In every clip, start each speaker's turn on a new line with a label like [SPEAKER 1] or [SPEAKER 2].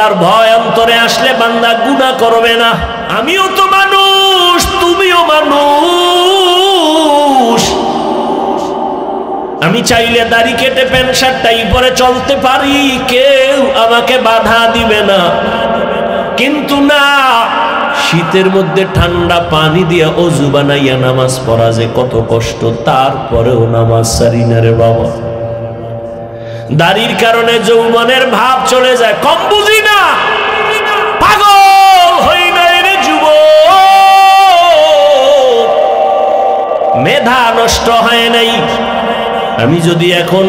[SPEAKER 1] আল্লাহর ভয় অন্তরে আসলে বান্দা গুনাহ করবে না। আমিও তো মানুষ, তুমিও মানুষ। আমি চাইলে দাড়ি কেটে প্যান্ট শার্টটাই পরে চলতে পারি, কেউ আমাকে বাধা দিবে না। কিন্তু না, শীতের মধ্যে ঠান্ডা পানি দিয়া অজু বানাইয়া নামাজ পড়া যে কত কষ্ট, তারপরেও নামাজ ছাড়ি না রে বাবা। দাড়ির কারণে যৌবনের ভাব চলে যায়, কম বুঝি না, পাগল হই নাই রে যুবক, মেধা নষ্ট হয় নাই। আমি যদি এখন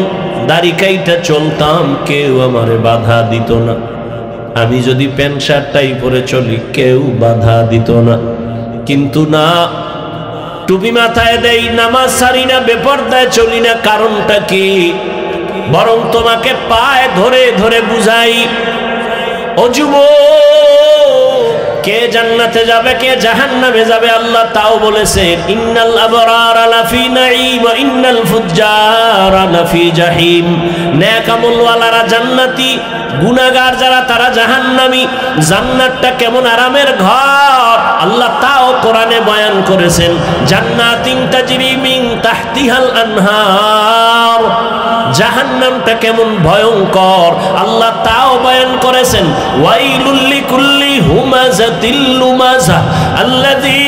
[SPEAKER 1] দাড়ি কাইটা চলতাম, কেউ আমারে বাধা দিত না। আমি যদি প্যান্ট শার্টটাই পরে চলি, কেউ বাধা দিত না। কিন্তু না, টুপি মাথায় দেই, নামাজ ছাড়ি না, বেপরদায় চলি না। কারণটা কি? বরং তোমাকে পায়ে ধরে ধরে বুঝাই, ও যুবক, কে জান্নাতে যাবে কে জাহান্নামে যাবে আল্লাহ তাও বলেছেন, ইন্নাল আবরারা লাফি নাঈম ওয়া ইন্নাল ফুজ্জারা লাফি জাহিম। নেক আমলওয়ালারা জান্নাতি, গুনাহগার যারা তারা জাহান্নামী। জান্নাতটা কেমন আরামের ঘর আল্লাহ তাও কোরআনে বয়ান করেছেন, জান্নাতিন তাজরি মিন তাহতিহাল আনহার। জাহান্নামটা কেমন ভয়ঙ্কর আল্লাহ তাও বয়ান করেছেন, ওয়াইলুল লিকুল্লি হুমাযাতিল লুমাযা আল্লাযী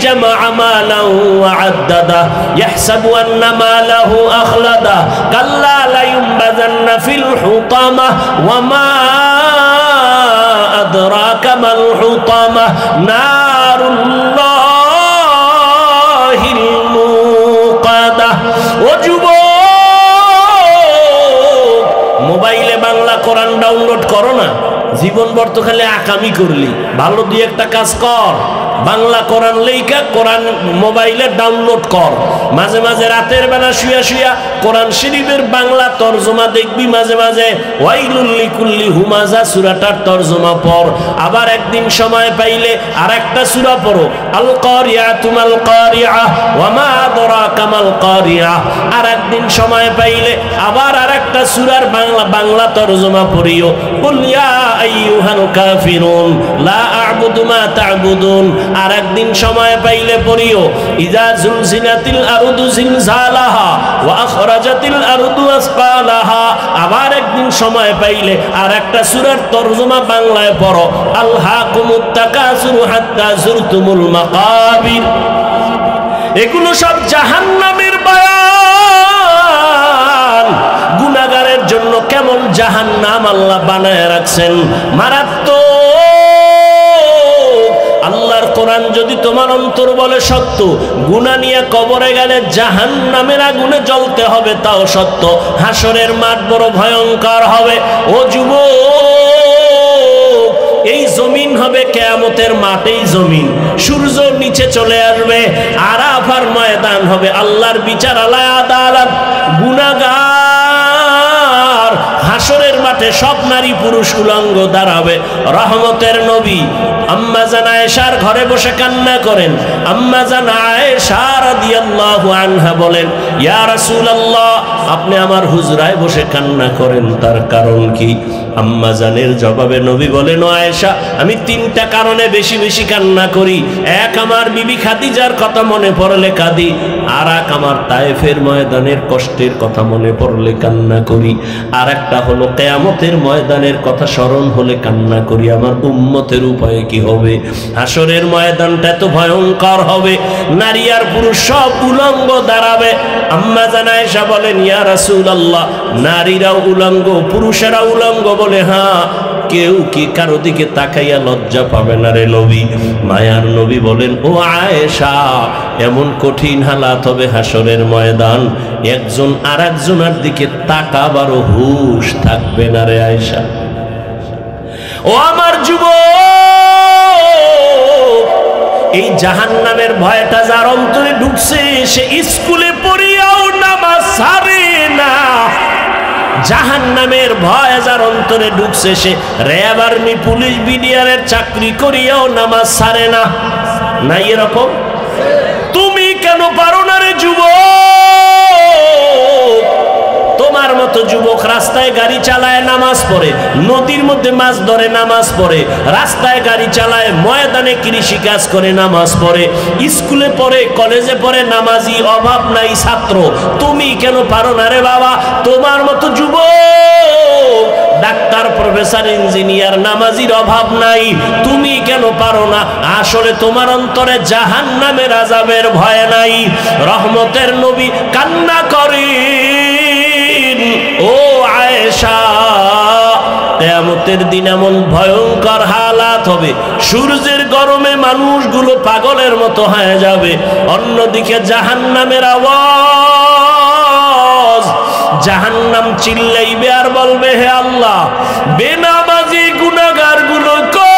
[SPEAKER 1] জামাআ মালাহু ওয়া আদ্দাদা ইয়াহসাবু আন্না মালাহু আখলাদা কাল্লা লা ইউনবাযান্না ফিল হুতামা ওয়া মা আদরাকা মাল হুতামা নারুল্লাহিল মুকাদা। ও যুবক, মোবাইলে বাংলা কোরআন ডাউনলোড করো না, জীবন বর্ত খালি আকামি করলি। ভালো দুই একটা কাজ কর, বাংলা কোরআন লেখা কোরআন মোবাইলে ডাউনলোড কর। মাঝে মাঝে রাতের বেলা শুয়া শুয়া কোরআন শরীফের বাংলা তরজমা দেখবি, মাঝে মাঝে ওয়াইলুল লিকুল্লি হুমাযা সূরাটার তরজমা পড়। আবার একদিন সময় পাইলে আর একটা সূরা পড়ো, আল কারিয়াতু মাল কারিয়া ওয়া মা আদরাকা মাল কারিয়া। আর একদিন সময় পাইলে আবার আরেকটা সূরার বাংলা তরজমা পড়িও, কুল ইয়া আইয়ুহাল কাফিরুন লা আ'বুদু মা তা'বুদুন। আর একদিন সময় পাইলে পড়িও, ইযা যুলজিলাতিল আরদু জিলজালাহা ওয়া আখরাজাতিল আরদু আসকালাহা। আবার একদিন সময় পাইলে আর একটা সূরার তরজমা বাংলায় পড়ো, আলহাকুমুত তাকাসুরু হাত্তা যুরতুমুল মাকাবির। এগুলো সব জাহান্নামের বয়ান। গুনাহগারের জন্য কেমন জাহান্নাম আল্লাহ বানায় রাখছেন, মারাত্মক। আল্লাহর কোরআন যদি তোমার অন্তর বলে সত্য, গুনাহ নিয়ে কবরে গেলে জাহান্নামের আগুনে জ্বলতে হবে তাও সত্য। হাসরের মাঠ বড় ভয়ঙ্কর হবে। ও যুবক, এই জমিন হবে কিয়ামতের মাঠেই জমিন, সূর্য নিচে চলে আসবে, আরাফার ময়দান হবে, আল্লাহর বিচার আলায় আদালত। গুনাহগার হাসরের মাঠে সব নারী পুরুষ উলঙ্গ দাঁড়াবে। রহমতের নবী আম্মা জান আয়েশার ঘরে বসে কান্না করেন। আম্মা জান আয়েশা রাদিয়াল্লাহু আনহা বলেন, ইয়া রাসূলুল্লাহ, আপনি আমার হুজরায় বসে কান্না করেন, তার কারণ কি? আম্মা জানের জবাবে নবী বলেন, ও আয়েশা, আমি তিনটা কারণে বেশি বেশি কান্না করি। এক, আমার বিবি খাদিজার কথা মনে পড়লে কাঁদি। আর এক, আমার তায়েফের ময়দানের কষ্টের কথা মনে পড়লে কান্না করি। আর একটা হলো কিয়ামতের ময়দানের কথা স্মরণ হলে কান্না করি। আমার উম্মতের উপায় কি হবে? হাসরের ময়দানটা তো ভয়ঙ্কর হবে, নারী আর পুরুষ সব উলঙ্গ দাঁড়াবে। আম্মা জান আয়েশা বলেন, ইয়া রাসূলুল্লাহ, নারীরাও উলঙ্গ পুরুষেরা উলঙ্গ? বলে, হ্যাঁ। কেউ কি কারো দিকে তাকাইয়া লজ্জা পাবে না রে নবী? মায়ার নবী বলেন, ও আয়েশা, এমন কঠিন হালাত হবে হাসরের ময়দান, একজন আর একজনের দিকে তাকাবারও হুঁশ থাকবে না রে আয়েশা। ও আমার যুবক, এই জাহান্নামের ভয়টা যার অন্তরে ঢুকছে, সে স্কুলে পড়িয়াও নামাজ ছাড়ে না। জাহান্নামের ভয় যার অন্তরে ঢুকছে, সে র্যাব, আর্মি, পুলিশ, বিডিআরের চাকরি করিয়াও নামাজ ছাড়ে না। নাই এরকম? তুমি কেন পারো না রে যুবক? তোমার মতো যুবক রাস্তায় গাড়ি চালায় নামাজ পড়ে, নদীর মধ্যে মাছ ধরে নামাজ পড়ে, রাস্তায় গাড়ি চালায়, ময়দানে কৃষি কাজ করে নামাজ পড়ে, স্কুলে পড়ে, কলেজে পড়ে, নামাজি অভাব নাই ছাত্র। তুমি কেন পারো না রে বাবা? তোমার মতো যুবক ডাক্তার, প্রফেসর, ইঞ্জিনিয়ার, নামাজির অভাব নাই, তুমি কেন পারো না? আসলে তোমার অন্তরে জাহান্নামের আযাবের ভয় নাই। রহমতের নবী কান্না করেন, ও আয়েশা, কিয়ামতের দিন এমন ভয়ঙ্কর হালাত হবে, সূর্যের গরমে মানুষগুলো পাগলের মতো হয়ে যাবে, অন্যদিকে জাহান্নামের আওয়াজ, জাহান্নাম চিল্লাইবে আর বলবে, হে আল্লাহ, বেনামাজি গুনাহগার গুলো কই?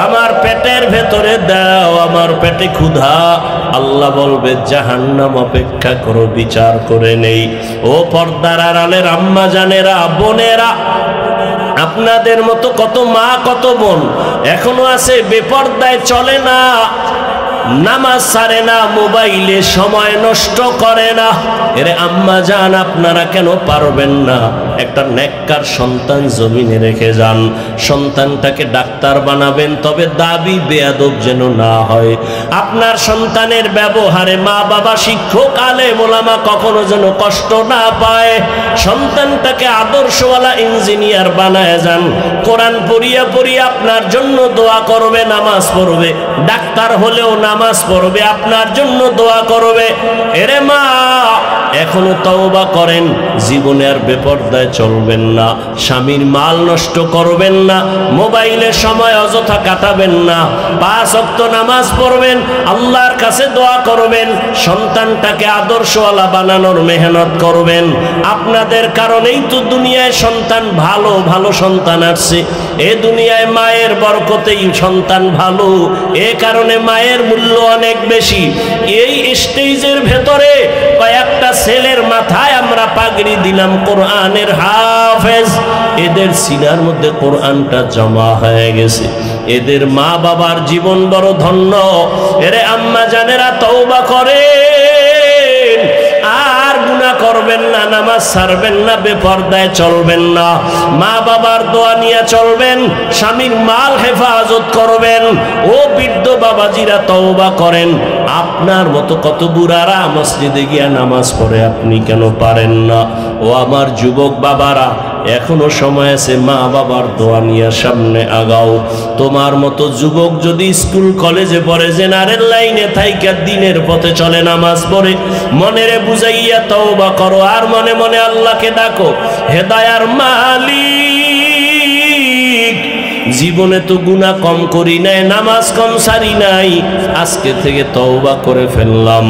[SPEAKER 1] আমার পেটের ভেতরে দাও, আমার পেটে ক্ষুধা। আল্লাহ বলবে, জাহান্নাম অপেক্ষা করো, বিচার করে নেই। ও পর্দার আড়ালের আম্মা জানেরা, বোনেরা, আপনাদের মতো কত মা, কত বোন এখনো আছে বেপর্দায় চলে না, নামাজ ছাড়ে না, মোবাইলে সময় নষ্ট করে না। এরে আম্মা জান, আপনারা কেন পারবেন না? একটা নেককার সন্তান জমিনে রেখে যান, সন্তানটাকে ডাক্তার বানাবেন, তবে দাবি বেয়াদব যেন না হয়। আপনার সন্তানের ব্যবহারে মা বাবা, শিক্ষক, আলেম ওলামা কখনো যেন কষ্ট না পায়। সন্তানটাকে আদর্শওয়ালা ইঞ্জিনিয়ার বানায় যান, কোরআন পড়িয়া পড়িয়া আপনার জন্য দোয়া করবে, নামাজ পড়বে, ডাক্তার হলেও নামাজ পড়বে, আপনার জন্য দোয়া করবে। এরে মা, এখনো তওবা করেন, জীবনে আর বেপরদায় চলবেন না, স্বামীর মাল নষ্ট করবেন না, মোবাইলে সময় অযথা কাটাবেন না, 5 ওয়াক্ত নামাজ পড়বেন, আল্লাহর কাছে দোয়া করবেন, সন্তানটাকে আদর্শওয়ালা বানানোর মেহনত করবেন। আপনাদের কারণেই তো দুনিয়ায় সন্তান ভালো ভালো সন্তান আসছে। এ দুনিয়ায় মায়ের বরকতেই সন্তান ভালো, এ কারণে মায়ের মূল্য অনেক বেশি। এই স্টেজের ভেতরে কয়েকটা ছেলের মাথায় আমরা পাগড়ি দিলাম, কোরআনের হাফেজ, এদের সিনার মধ্যে কোরআনটা জমা হয়ে গেছে, এদের মা বাবার জীবন বড় ধন্য। এরে আম্মা জানেরা, তওবা করেন, আর গুনাহ করবেন না, নামাজ ছাড়বেন না, বেপরদায় চলবেন না, মা বাবার দোয়া নিয়ে চলবেন, স্বামীর মাল হেফাজত করবেন। ও বৃদ্ধ বাবাজিরা, তওবা করেন। আপনার মতো কত বুড়ারা মসজিদে গিয়া নামাজ পড়ে, আপনি কেন পারেন না? ও আমার যুবক বাবারা, এখনো সময় আছে, মা বাবার দোয়া নিয়ে সামনে আগাও। তোমার মতো যুবক যদি স্কুল কলেজে পড়ে, জেনারেল লাইনে থাইকা দিনের পথে চলে, নামাজ পড়ে, মনেরে বুঝাইয়া তওবা করো, আর মনে মনে আল্লাহকে ডাকো, হে দয়ার মালিক, জীবনে তো গুনাহ কম করি নাই, নামাজ কম সারি নাই, আজকে থেকে তওবা করে ফেললাম,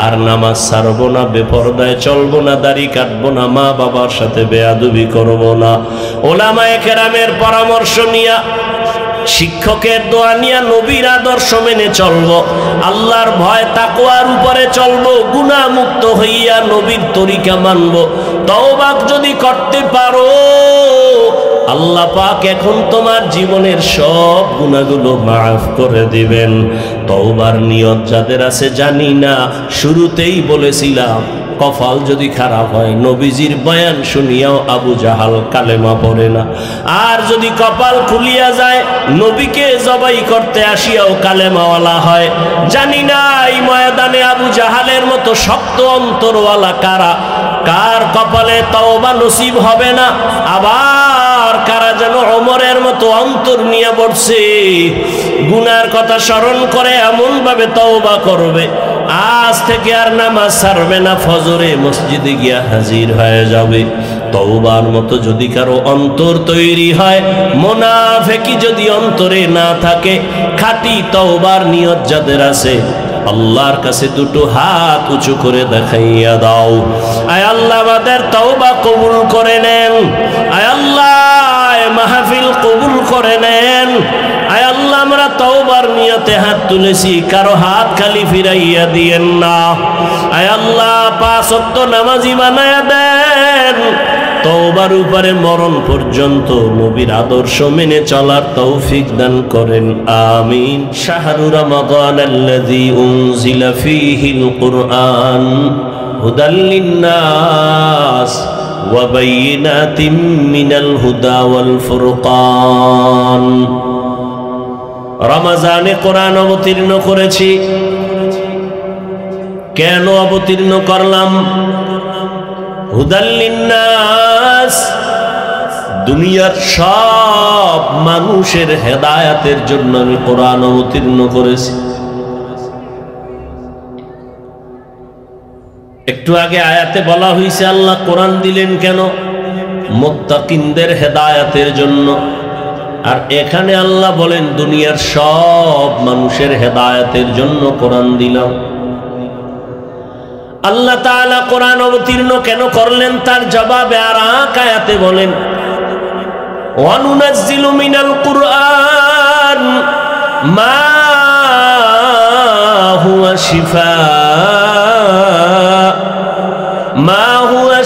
[SPEAKER 1] আর নামাজ ছাড়বো না, বেপরদায় চলবো না, দাড়ি কাটবো না, মা বাবার সাথে বেয়াদবি করবো না। ওলামায়ে কেরামের পরামর্শ নিয়া, শিক্ষকের দোয়া নিয়া, নবীর আদর্শ মেনে চলবো, আল্লাহর ভয় তাকওয়ার উপরে চলবো, গুনাহ মুক্ত হইয়া নবীর তরিকা মানবো। তওবা যদি করতে পারো, আল্লাহ পাক এখন তোমার জীবনের সব গুনাহগুলো মাফ করে দিবেন। তওবার নিয়ত যাদের আছে জানি না, শুরুতেই বলেছিলাম, কপাল যদি খারাপ হয়, নবীজির বয়ান শুনিয়াও আবু জাহাল কালেমা পড়ে না, আর যদি কপাল খুলিয়া যায়, নবীকে জবাই করতে আসিয়াও কালেমাওয়ালা হয়। জানি না এই ময়দানে আবু জাহালের মতো শক্ত অন্তরওয়ালা কারা, কার কপালে তওবা নসিব হবে না, আবার কারা যেন ওমরের মতো অন্তর নিয়ে বসছে, গুনার কথা স্মরণ করে এমন ভাবে তওবা করবে, আজ থেকে আর নামাজ ছাড়বে না, ফজরে মসজিদে গিয়া হাজির হয়ে যাবে। তওবার মতো যদি কারো অন্তর তৈরি হয়, মুনাফিকি যদি অন্তরে না থাকে, খাঁটি তওবার নিয়ত যাদের আছে, আল্লাহর কাছে দুটো হাত উঁচু করে দেখাইয়া দাও, আয় আল্লাহ আমাদের তওবা কবুল করে নেন, আয় আল্লাহ মাহফিল কবুল করে নেন, আয় আল্লাহ আমরা তওবার নিয়তে হাত তুলেছি, কারো হাত খালি ফিরাইয়া দিয়েন না, আয় আল্লাহ 5 ওয়াক্ত নামাজি বানায়া দেন, তওবার উপরে মরণ পর্যন্ত নবীর আদর্শ মেনে চলার তৌফিক দান করেন, আমিন। শাহরু রমাদানাল্লাযী উনজিলা ফীহিল কুরআন হুদাল লিন্নাস ওয়া বাইয়িনাতিম মিনাল হুদা ওয়াল ফুরকান। রমজানে কোরআন অবতীর্ণ করেছি। কেন অবতীর্ণ করলাম? হুদাল লিন্নাস, দুনিয়ার সব মানুষের হেদায়াতের জন্য আমি কোরআন অবতীর্ণ করেছি। একটু আগে আয়াতে বলা হয়েছে আল্লাহ কোরআন দিলেন কেন? মুত্তাকিনদের হেদায়াতের জন্য। আর এখানে আল্লাহ বলেন দুনিয়ার সব মানুষের হেদায়াতের জন্য কোরআন দিলাম। আল্লাহ তাআলা কোরআন অবতীর্ণ কেন করলেন তার জবাবে আর এক আয়াতে বলেন ওয়া নুনাজ্জিলু মিনাল কুরআন মা হুয়া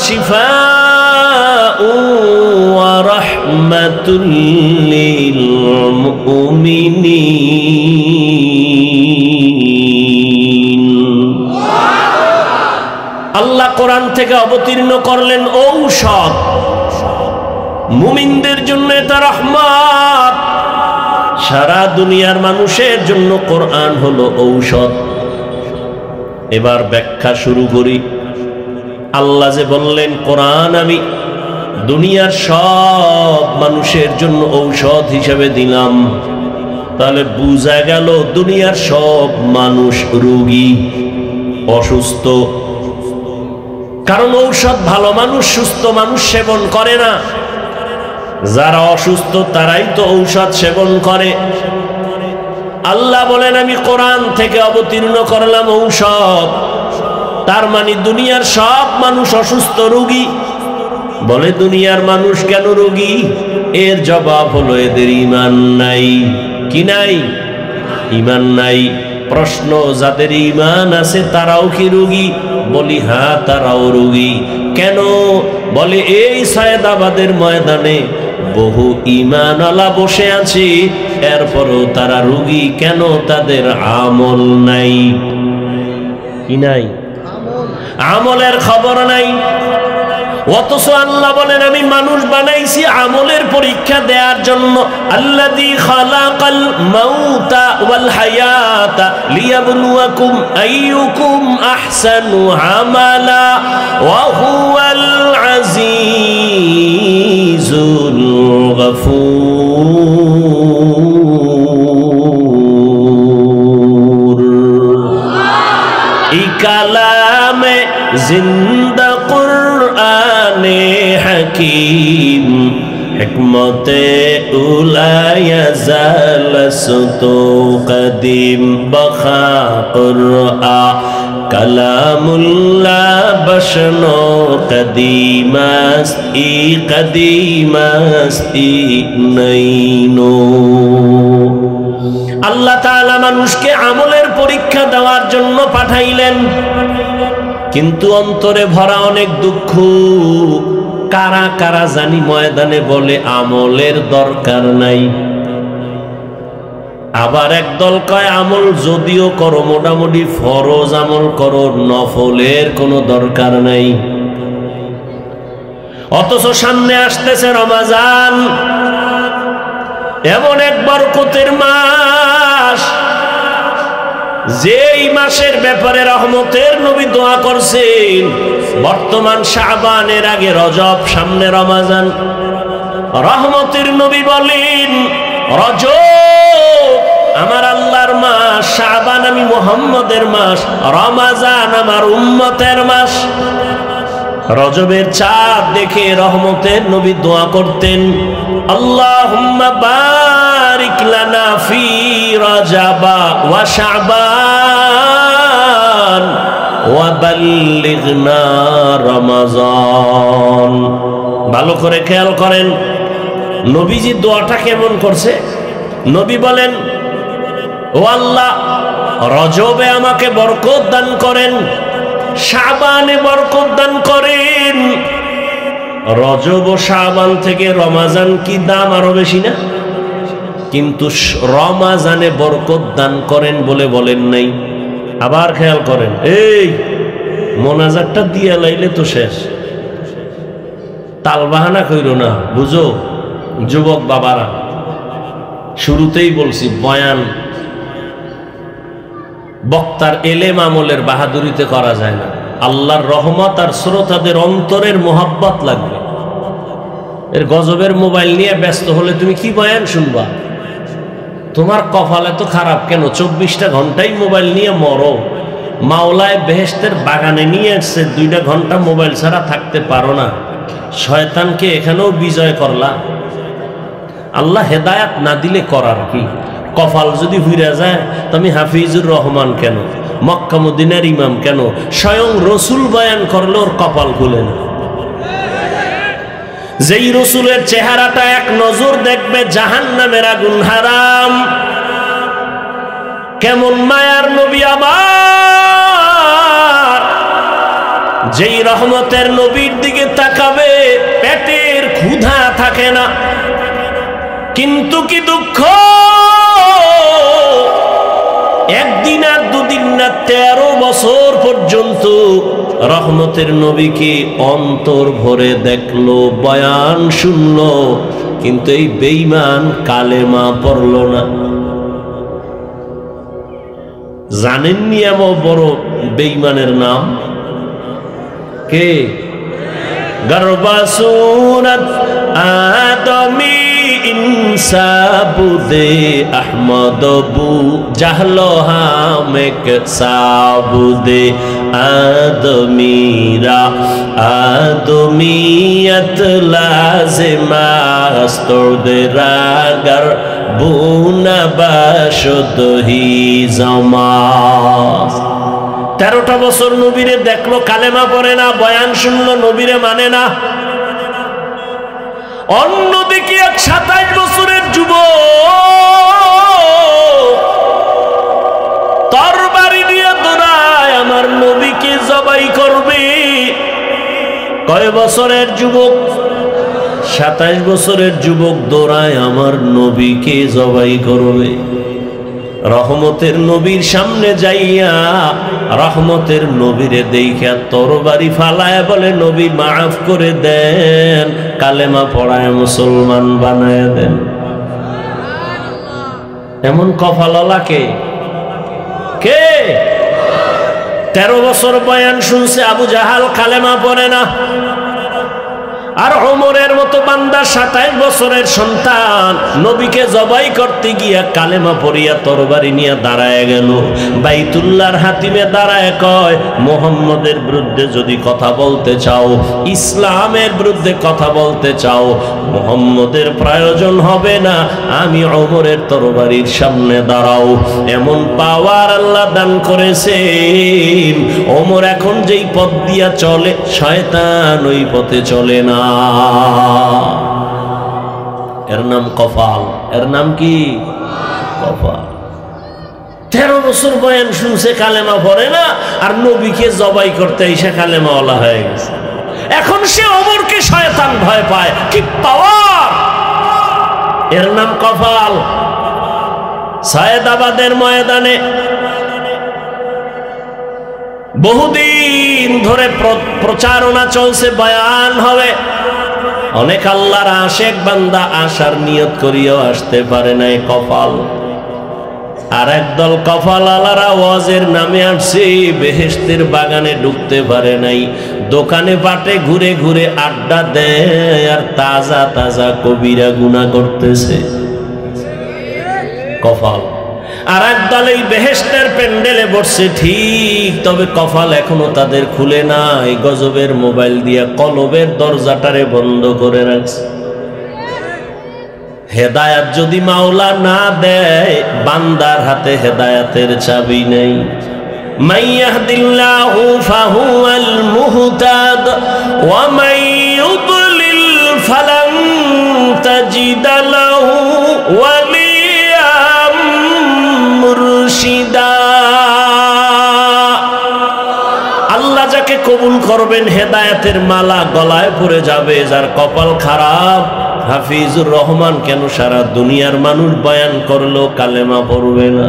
[SPEAKER 1] শিফাউ ওয়া রাহমাতুল লিল মুমিনিন। আল্লাহ কোরআন থেকে অবতীর্ণ করলেন ঔষধ, মুমিনদের জন্য এটা রহমত। সারা দুনিয়ার মানুষের জন্য কোরআন হলো ঔষধ। এবার ব্যাখ্যা শুরু করি। আল্লাহ যে বললেন কোরআন আমি দুনিয়ার সব মানুষের জন্য ঔষধ হিসেবে দিলাম, তাহলে বুঝা গেল দুনিয়ার সব মানুষ রোগী, অসুস্থ। কারণ ঔষধ ভালো মানুষ, সুস্থ মানুষ সেবন করে না। যারা অসুস্থ তারাই তো ঔষধ সেবন করে। আল্লাহ বলেন আমি কোরআন থেকে অবতীর্ণ করলাম ঔষধ, তার মানে দুনিয়ার সব মানুষ অসুস্থ, রোগী। বলে দুনিয়ার মানুষ কেন রোগী? এর জবাব হলো এদের ঈমান নাই। কি নাই? ঈমান নাই। প্রশ্ন, যাদের ঈমান আছে তারাও কি রোগী? বলি হ্যাঁ, তারাও রোগী। কেন? বলে এই সায়েদাবাদের ময়দানে বহু ঈমানওয়ালা বসে আছে, এরপরও তারা রোগী কেন? তাদের আমল নাই। কি নাই? আমলের খবর নাই। অথচ আল্লাহ বলেন আমি মানুষ বানাইছি আমলের পরীক্ষা দেওয়ার জন্য। আল্লাযী খালাকাল মাউতা ওয়াল হায়াতা লিয়াবলুয়াকুম আইয়ুকুম আহসানু আমালা ওয়া হুয়াল আজিজুল গফুর। এই কালামে জিন্দা কুরআনে হাকিম হিকমতে উলায়া জালসতু কদিম বখা কুরআন কালামুল্লাহ বশনো কদিমাস্তি নৈনো। আল্লাহ তাআলা মানুষকে আমলের পরীক্ষা দেওয়ার জন্য পাঠাইলেন, কিন্তু অন্তরে ভরা অনেক দুঃখ। কারা কারা জানি ময়দানে বলে আমলের দরকার নাই। আবার একদল কয় আমল যদিও করো মোটামুটি ফরজ আমল করো, নফলের কোনো দরকার নাই। অথচ সামনে আসতেছে রমজান, এমন এক বরকতের মাস, যেই মাসের ব্যাপারে রহমতের নবী দোয়া করছেন। বর্তমান শাবানের আগে রজব, সামনে রমজান। রহমতের নবী বলেন রজব আমার আল্লাহর মাস, শাবান আমি মুহাম্মদের মাস, রমজান আমার উম্মতের মাস। রজবের চাঁদ দেখে রহমতের নবী দোয়া করতেন আল্লাহুম্মা বারিক লানা ফি রজবা ওয়া শাবান ওয়া বাল্লিগনা রমজান। ভালো করে খেয়াল করেন নবীজি দোয়াটা কেমন করছে। নবী বলেন ও আল্লাহ, রজবে আমাকে বরকত দান করেন, শাবানে বরকত দান করেন। রজব ও শাবান থেকে রমজান কি দাম আরো বেশি না? কিন্তু রমজানে বরকত দান করেন বলে বলেন নাই। আবার খেয়াল করেন, এই মোনাজাতটা দিয়ে লাইলে তো শেষ। তালবাহানা কইরো না, বুঝো যুবক বাবারা। শুরুতেই বলছি বয়ান বক্তার এলেম আমলের বাহাদুরিতে করা যায় না। আল্লাহর রহমত আর শ্রোতাদের অন্তরের মোহাব্বত লাগবে। এর গজবের মোবাইল নিয়ে ব্যস্ত হলে তুমি কি বয়ান শুনবা? তোমার কপাল এত খারাপ কেন? 24টা ঘন্টাই মোবাইল নিয়ে মরো। মাওলায় বেহেশতের বাগানে নিয়ে এসছে, 2টা ঘন্টা মোবাইল ছাড়া থাকতে পারো না। শয়তানকে এখানেও বিজয় করলা। আল্লাহ হেদায়াত না দিলে করার কি? কপাল যদি হুইরা যায়, তুমি হাফিজুর রহমান কেন, মক্কা মদিনার ইমাম কেন, স্বয়ং রসুল বয়ান করলে ওর কপাল খুলে না। যেই রসুলের চেহারাটা এক নজর দেখবে জাহান্নামের আগুন হারাম। কেমন মায়ার নবী আমার, যেই রহমতের নবীর দিকে তাকাবে পেটের ক্ষুধা থাকে না। কিন্তু কি দুঃখ, একদিন আর দুদিন না 13 বছর পর্যন্ত রহমতের নবীকে অন্তর ভরে দেখলো, বয়ান শুনলো, কিন্তু এই বেঈমান কালেমা পড়ল না। জানেননি এমন বড় বেঈমানের নাম কে? গর্বাসুরত আদমি ইনসাবুদে আহমদবু জাহলো হামেক সাবুদে আদমিরা আদমিয়ত লাজিমাস্তদে রাগর বুনা বাশদহি জামাস। 13টা বছর নবীরে দেখলো, কালেমা পড়ে না, বয়ান শুনলো, নবীরে মানে না। অন্যদিকে এক 27 বছরের যুবক তরবারি নিয়ে দৌড়ায় আমার নবীকে জবাই করবে। কয় বছরের যুবক? 27 বছরের যুবক দৌড়ায় আমার নবীকে জবাই করবে। রহমতের নবীর সামনে যাইয়া রহমতের নবীরে দেইখা তরবারি ফালায় বলে, নবী মাফ করে দেন, কালেমা পড়ায় মুসলমান বানায় দেন। এমন কপালওয়ালা কে? 13 বছর বয়ান শুনছে আবু জাহাল, কালেমা পড়ে না। আর ওমরের মতো বান্দা 27 বছরের সন্তান নবীকে জবাই করতে গিয়া কালেমা পড়িয়া তরবারি নিয়ে দাঁড়ায় গেল। বাইতুল্লাহর হাতিমে দাঁড়ায় কয়, মুহাম্মদের বিরুদ্ধে যদি কথা বলতে চাও, ইসলামের বিরুদ্ধে কথা বলতে চাও, মুহাম্মদের প্রয়োজন হবে না, আমি ওমরের তরবারির সামনে দাঁড়াও। এমন পাওয়ার আল্লাহ দান করেছেন, ওমর এখন যেই পথ দিয়া চলে শয়তান ওই পথে চলে না। এর নাম কপাল। এর নাম কি? কপাল। 13 বছর বয়ান শুনছে, কালেমা পড়ে না, আর নবীকে জবাই করতে এসে কালেমাওয়ালা হয়ে গেছে। এখন সে ওমরকে শয়তান ভয় পায়। কি পাওয়ার! এর নাম কপাল। সায়েদাবাদের ময়দানে বহুদিন ধরে প্রচারণা চলছে, বয়ান হবে। অনেক আল্লাহর আশেক বান্দা আসার নিয়ত করিয়াও আসতে পারে নাই, কপাল। আর একদল কপাল আলারা ওয়াজের নামে আসছে, বেহেশতের বাগানে ঢুকতে পারে নাই। দোকানে বাটে ঘুরে ঘুরে আড্ডা দেয় আর তাজা তাজা কবিরা গুনাহ করতেছে, কপাল। আর একদল এই বেহেশতের প্যান্ডেলে বসছে ঠিক, তবে কপাল এখনো তাদের খুলে নাই। গজবের মোবাইল দিয়া কলবের দরজাটারে বন্ধ করে রাখছে। হেদায়াত যদি মাওলা না দেয়, বান্দার হাতে হেদায়াতের চাবি নেই। মান ইয়াহদিল্লাহু ফাহুয়াল মুহতাদ ওয়া মান ইউদ্লিল ফালান তাজিদা লাহু ওয়ালিয়াম মুরশিদা। আল্লাহ যাকে কবুল করবেন হেদায়েতের মালা গলায় পড়ে যাবে। যার কপাল খারাপ, হাফিজুর রহমান কেন সারা দুনিয়ার মানুষ বয়ান করলো কালেমা পড়বে না?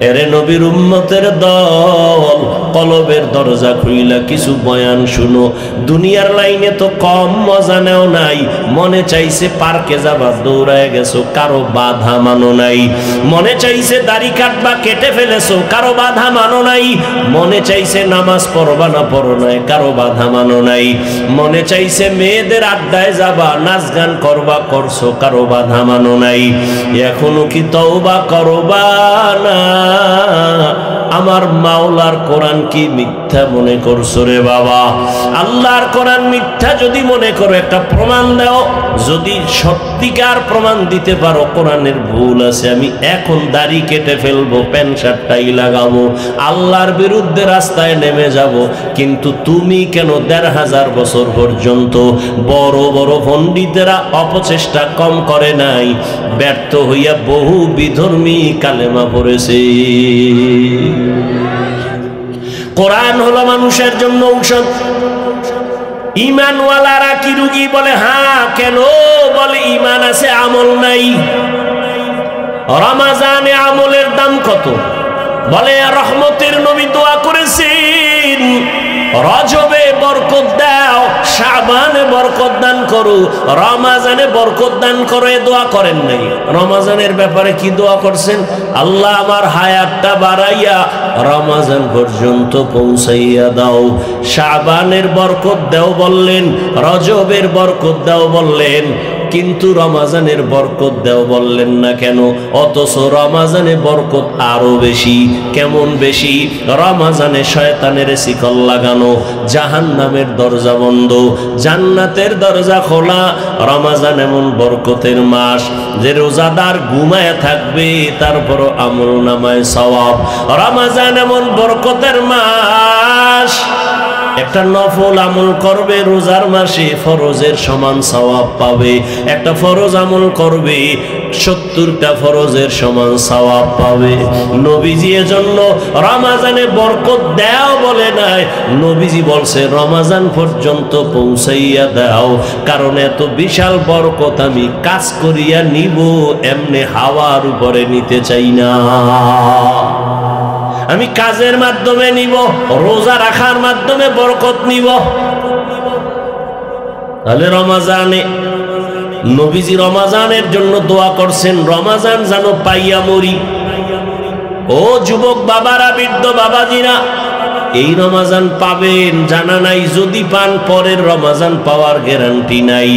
[SPEAKER 1] এরে নবীর উম্মতের দল, কলবের দরজা খুইলা কিছু বয়ান শুনো। দুনিয়ার লাইনে তো কম মজা নেও নাই। মনে চাইছে পার্কে যাবা, দৌড়ায় গেছো, কারো বাধা মানো নাই। মনে চাইছে দাড়ি কাটবা, কেটে ফেলেছো, কারো বাধা মানো নাই। মনে চাইছে নামাজ পড়বা না, পড়ো নাই, কারো বাধা মানো নাই। মনে চাইছে মেয়েদের আড্ডায় যাবা, নাচ গান করবা, করছো, কারো বাধা মানো নাই। এখনো কি তওবা করবা না? আমার মাওলার কোরআন কি মিথ্যা মনে করছো রে বাবা? আল্লাহর কোরআন মিথ্যা যদি মনে করো, একটা প্রমাণ দাও। যদি সত্যিকার প্রমাণ দিতে পারো কোরআনের ভুল আছে, আমি এখন দাড়ি কেটে ফেলবো, প্যান্ট শার্টটাই লাগাবো, আল্লাহর বিরুদ্ধে রাস্তায় নেমে যাব। কিন্তু তুমি কেন ১৫০০ বছর পর্যন্ত বড় বড় পণ্ডিতেরা অপচেষ্টা কম করে নাই, ব্যর্থ হইয়া বহু বিধর্মী কালেমা পড়েছে। কোরআন হলো মানুষের জন্য ঔষধ। ঈমানওয়ালারা কি রোগী? বলে হ্যাঁ। কেন? বলে ঈমান আছে, আমল নাই। রমাজানে আমলের দাম কত? বলে রহমতের নবী দোয়া করেছেন, রজবে বরকত দাও, শাবানে বরকত দান করো, রমাজানে বরকত দান করো। এ দোয়া করেন নাই? রমাজানের ব্যাপারে কি দোয়া করছেন? আল্লাহ আমার হায়াতটা বাড়াইয়া রমাজান পর্যন্ত পৌঁছাইয়া দাও। শাবানের বরকত দাও বললেন, রজবের বরকত দাও বললেন, কিন্তু রমাজানের বরকত দাও বললেন না কেন? অথচ রমাজানে বরকত আরো বেশি। কেমন বেশি? রমাজানে শয়তানের শিকল লাগানো, জাহান্নামের দরজা বন্ধ, জান্নাতের দরজা খোলা। রমাজান এমন বরকতের মাস যে রোজাদার ঘুমায় থাকবে, তারপরও আমল নামায় সওয়াব। রমাজান এমন বরকতের মাস, একটা নফল আমল করবে রোজার মাসে, ফরজের সমান সওয়াব পাবে। একটা ফরজ আমল করবে, ৭০টা ফরজের সমান সওয়াব পাবে। নবীজি এজন্য রমাজানে বরকত দাও বলে নাই, নবীজি বলছে রমাজান পর্যন্ত পৌঁছাইয়া দাও। কারণ এত বিশাল বরকত আমি কাজ করিয়া নিব, এমনি হাওয়ার উপরে নিতে চাই না। আমি কাজের মাধ্যমে নিব, রোজা রাখার মাধ্যমে বরকত নিব। তাহলে রমাজানে নবীজি রমাজানের জন্য দোয়া করছেন, রমাজান যেন পাইয়া মরি। ও যুবক বাবারা, বৃদ্ধ বাবাজিরা, এই রমাজান পাবেন জানা নাই। যদি পান, পরের রমাজান পাওয়ার গ্যারান্টি নাই।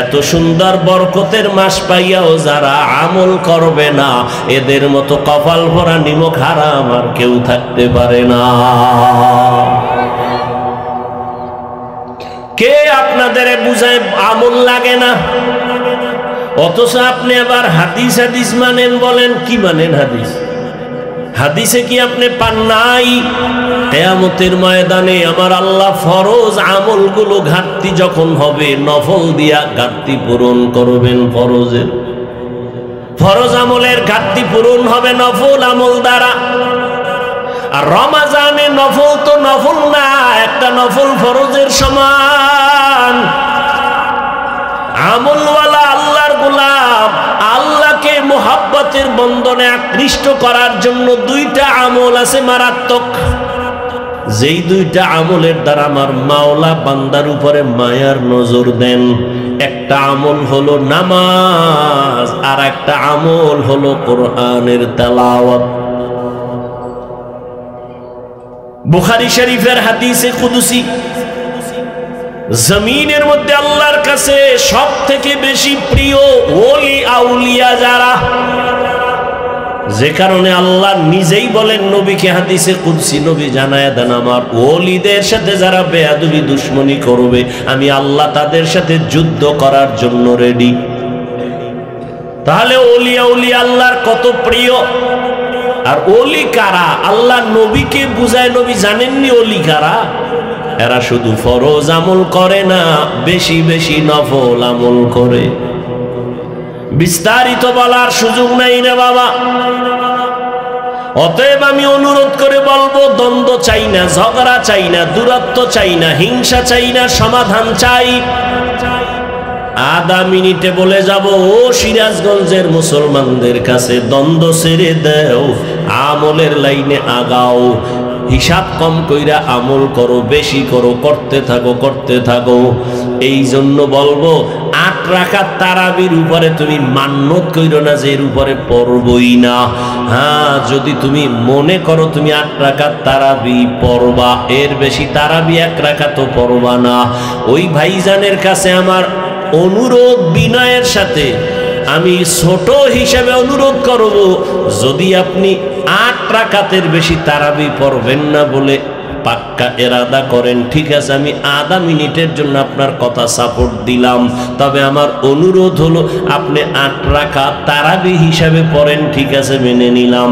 [SPEAKER 1] এত সুন্দর বরকতের মাস পাইয়াও যারা আমল করবে না, এদের মতো কপাল ভরা নিমক হারাম আর কেউ থাকতে পারে না। কে আপনাদের বুঝায় আমল লাগে না? অথচ আপনি আবার হাদিস হাদিস মানেন। বলেন কি মানেন? হাদিস হাদিসে কি আপনি পান নাই? কিয়ামতের ময়দানে আমার আল্লাহ ফরজ আমলগুলো ঘাটতি যখন হবে, নফল দিয়া ঘাটতি পূরণ করবেন। ফরজ আমলের ঘাটতি পূরণ হবে নফল আমল দ্বারা। আর রমাজানে নফল তো নফল না, একটা নফল ফরজের সমান। আমলওয়ালা আল্লাহর গোলাম, আল্লাহকে মোহাব্বতের বন্ধনে আকৃষ্ট করার জন্য দুইটা আমল আছে মারাত্মক। যেই দুইটা আমলের দ্বারা আমার মাওলা বান্দার উপরে মায়ার নজর দেন। একটা আমল হলো নামাজ, আর একটা আমল হলো কোরআনের তেলাওয়াত। বুখারী শরীফের হাদিসে কুদসি, জমিনের মধ্যে আল্লাহর কাছে সব থেকে বেশি প্রিয় ওলি আউলিয়া যারা, যে কারণে আল্লাহ নিজেই বলেন নবীকে হাদিসে কুদসি, নবী জানায়া দেন আমার ওলিদের সাথে যারা বেয়াদবি দুশ্মনী করবে, আমি আল্লাহ তাদের সাথে যুদ্ধ করার জন্য রেডি। তাহলে ওলি আউলিয়া আল্লাহর কত প্রিয়। আর ওলি কারা? আল্লাহ নবীকে বুঝায়, নবী জানেননি ওলি কারা? এরা শুধু ফরজ আমল করে না, বেশি বেশি নফল আমল করে। বিস্তারিত বলার সুযোগ নাই রে বাবা। অতএব আমি অনুরোধ করে বলবো, দ্বন্দ্ব চাই না, ঝগড়া চাই না, দূরত্ব চাই না, হিংসা চাই না, সমাধান চাই। আধা মিনিটে বলে যাব, ও সিরাজগঞ্জের মুসলমানদের কাছে, দ্বন্দ্ব ছেড়ে দাও, আমলের লাইনে আগাও। হিসাব কম কইরা আমল করো, বেশি করো, করতে থাকো। এই জন্য বলবো 8 রাকাত তারাবির উপরে তুমি মান্যত কইরো না যে এর উপরে পড়বই না। হ্যাঁ, যদি তুমি মনে করো তুমি 8 রাকাত তারাবি পড়বা, এর বেশি তারাবি 1 রাকাতও পড়বা না। ওই ভাইজানের কাছে আমার অনুরোধ, বিনয়ের সাথে আমি ছোট হিসেবে অনুরোধ করব, যদি আপনি 8 রাকাতের বেশি তারাবি পড়বেন না বলে পাক্কা এরাদা করেন, ঠিক আছে, আমি আধা মিনিটের জন্য আপনার কথা সাপোর্ট দিলাম, তবে আমার অনুরোধ হলো আপনি 8 রাকাত তারাবি হিসাবে পড়েন, ঠিক আছে, মেনে নিলাম।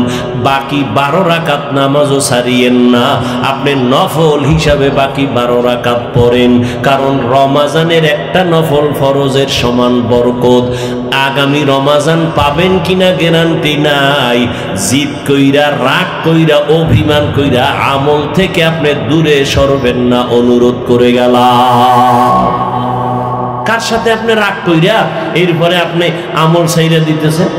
[SPEAKER 1] বাকি 12 রাকাত নামাজও ছাড়িয়েন না, আপনি নফল হিসাবে বাকি 12 রাকাত পড়েন, কারণ রমাজানের একটা নফল ফরজের সমান বরকত। আগামী রমাজান পাবেন কিনা গ্যারান্টি নাই। জিদ কইরা, রাগ কইরা, অভিমান কইরা আমল থেকে আপনি দূরে সরবেন না, অনুরোধ করে গেলাম। কার সাথে আপনি রাগ কইরা এরপরে আপনি আমল ছাইরা দিতেছেন?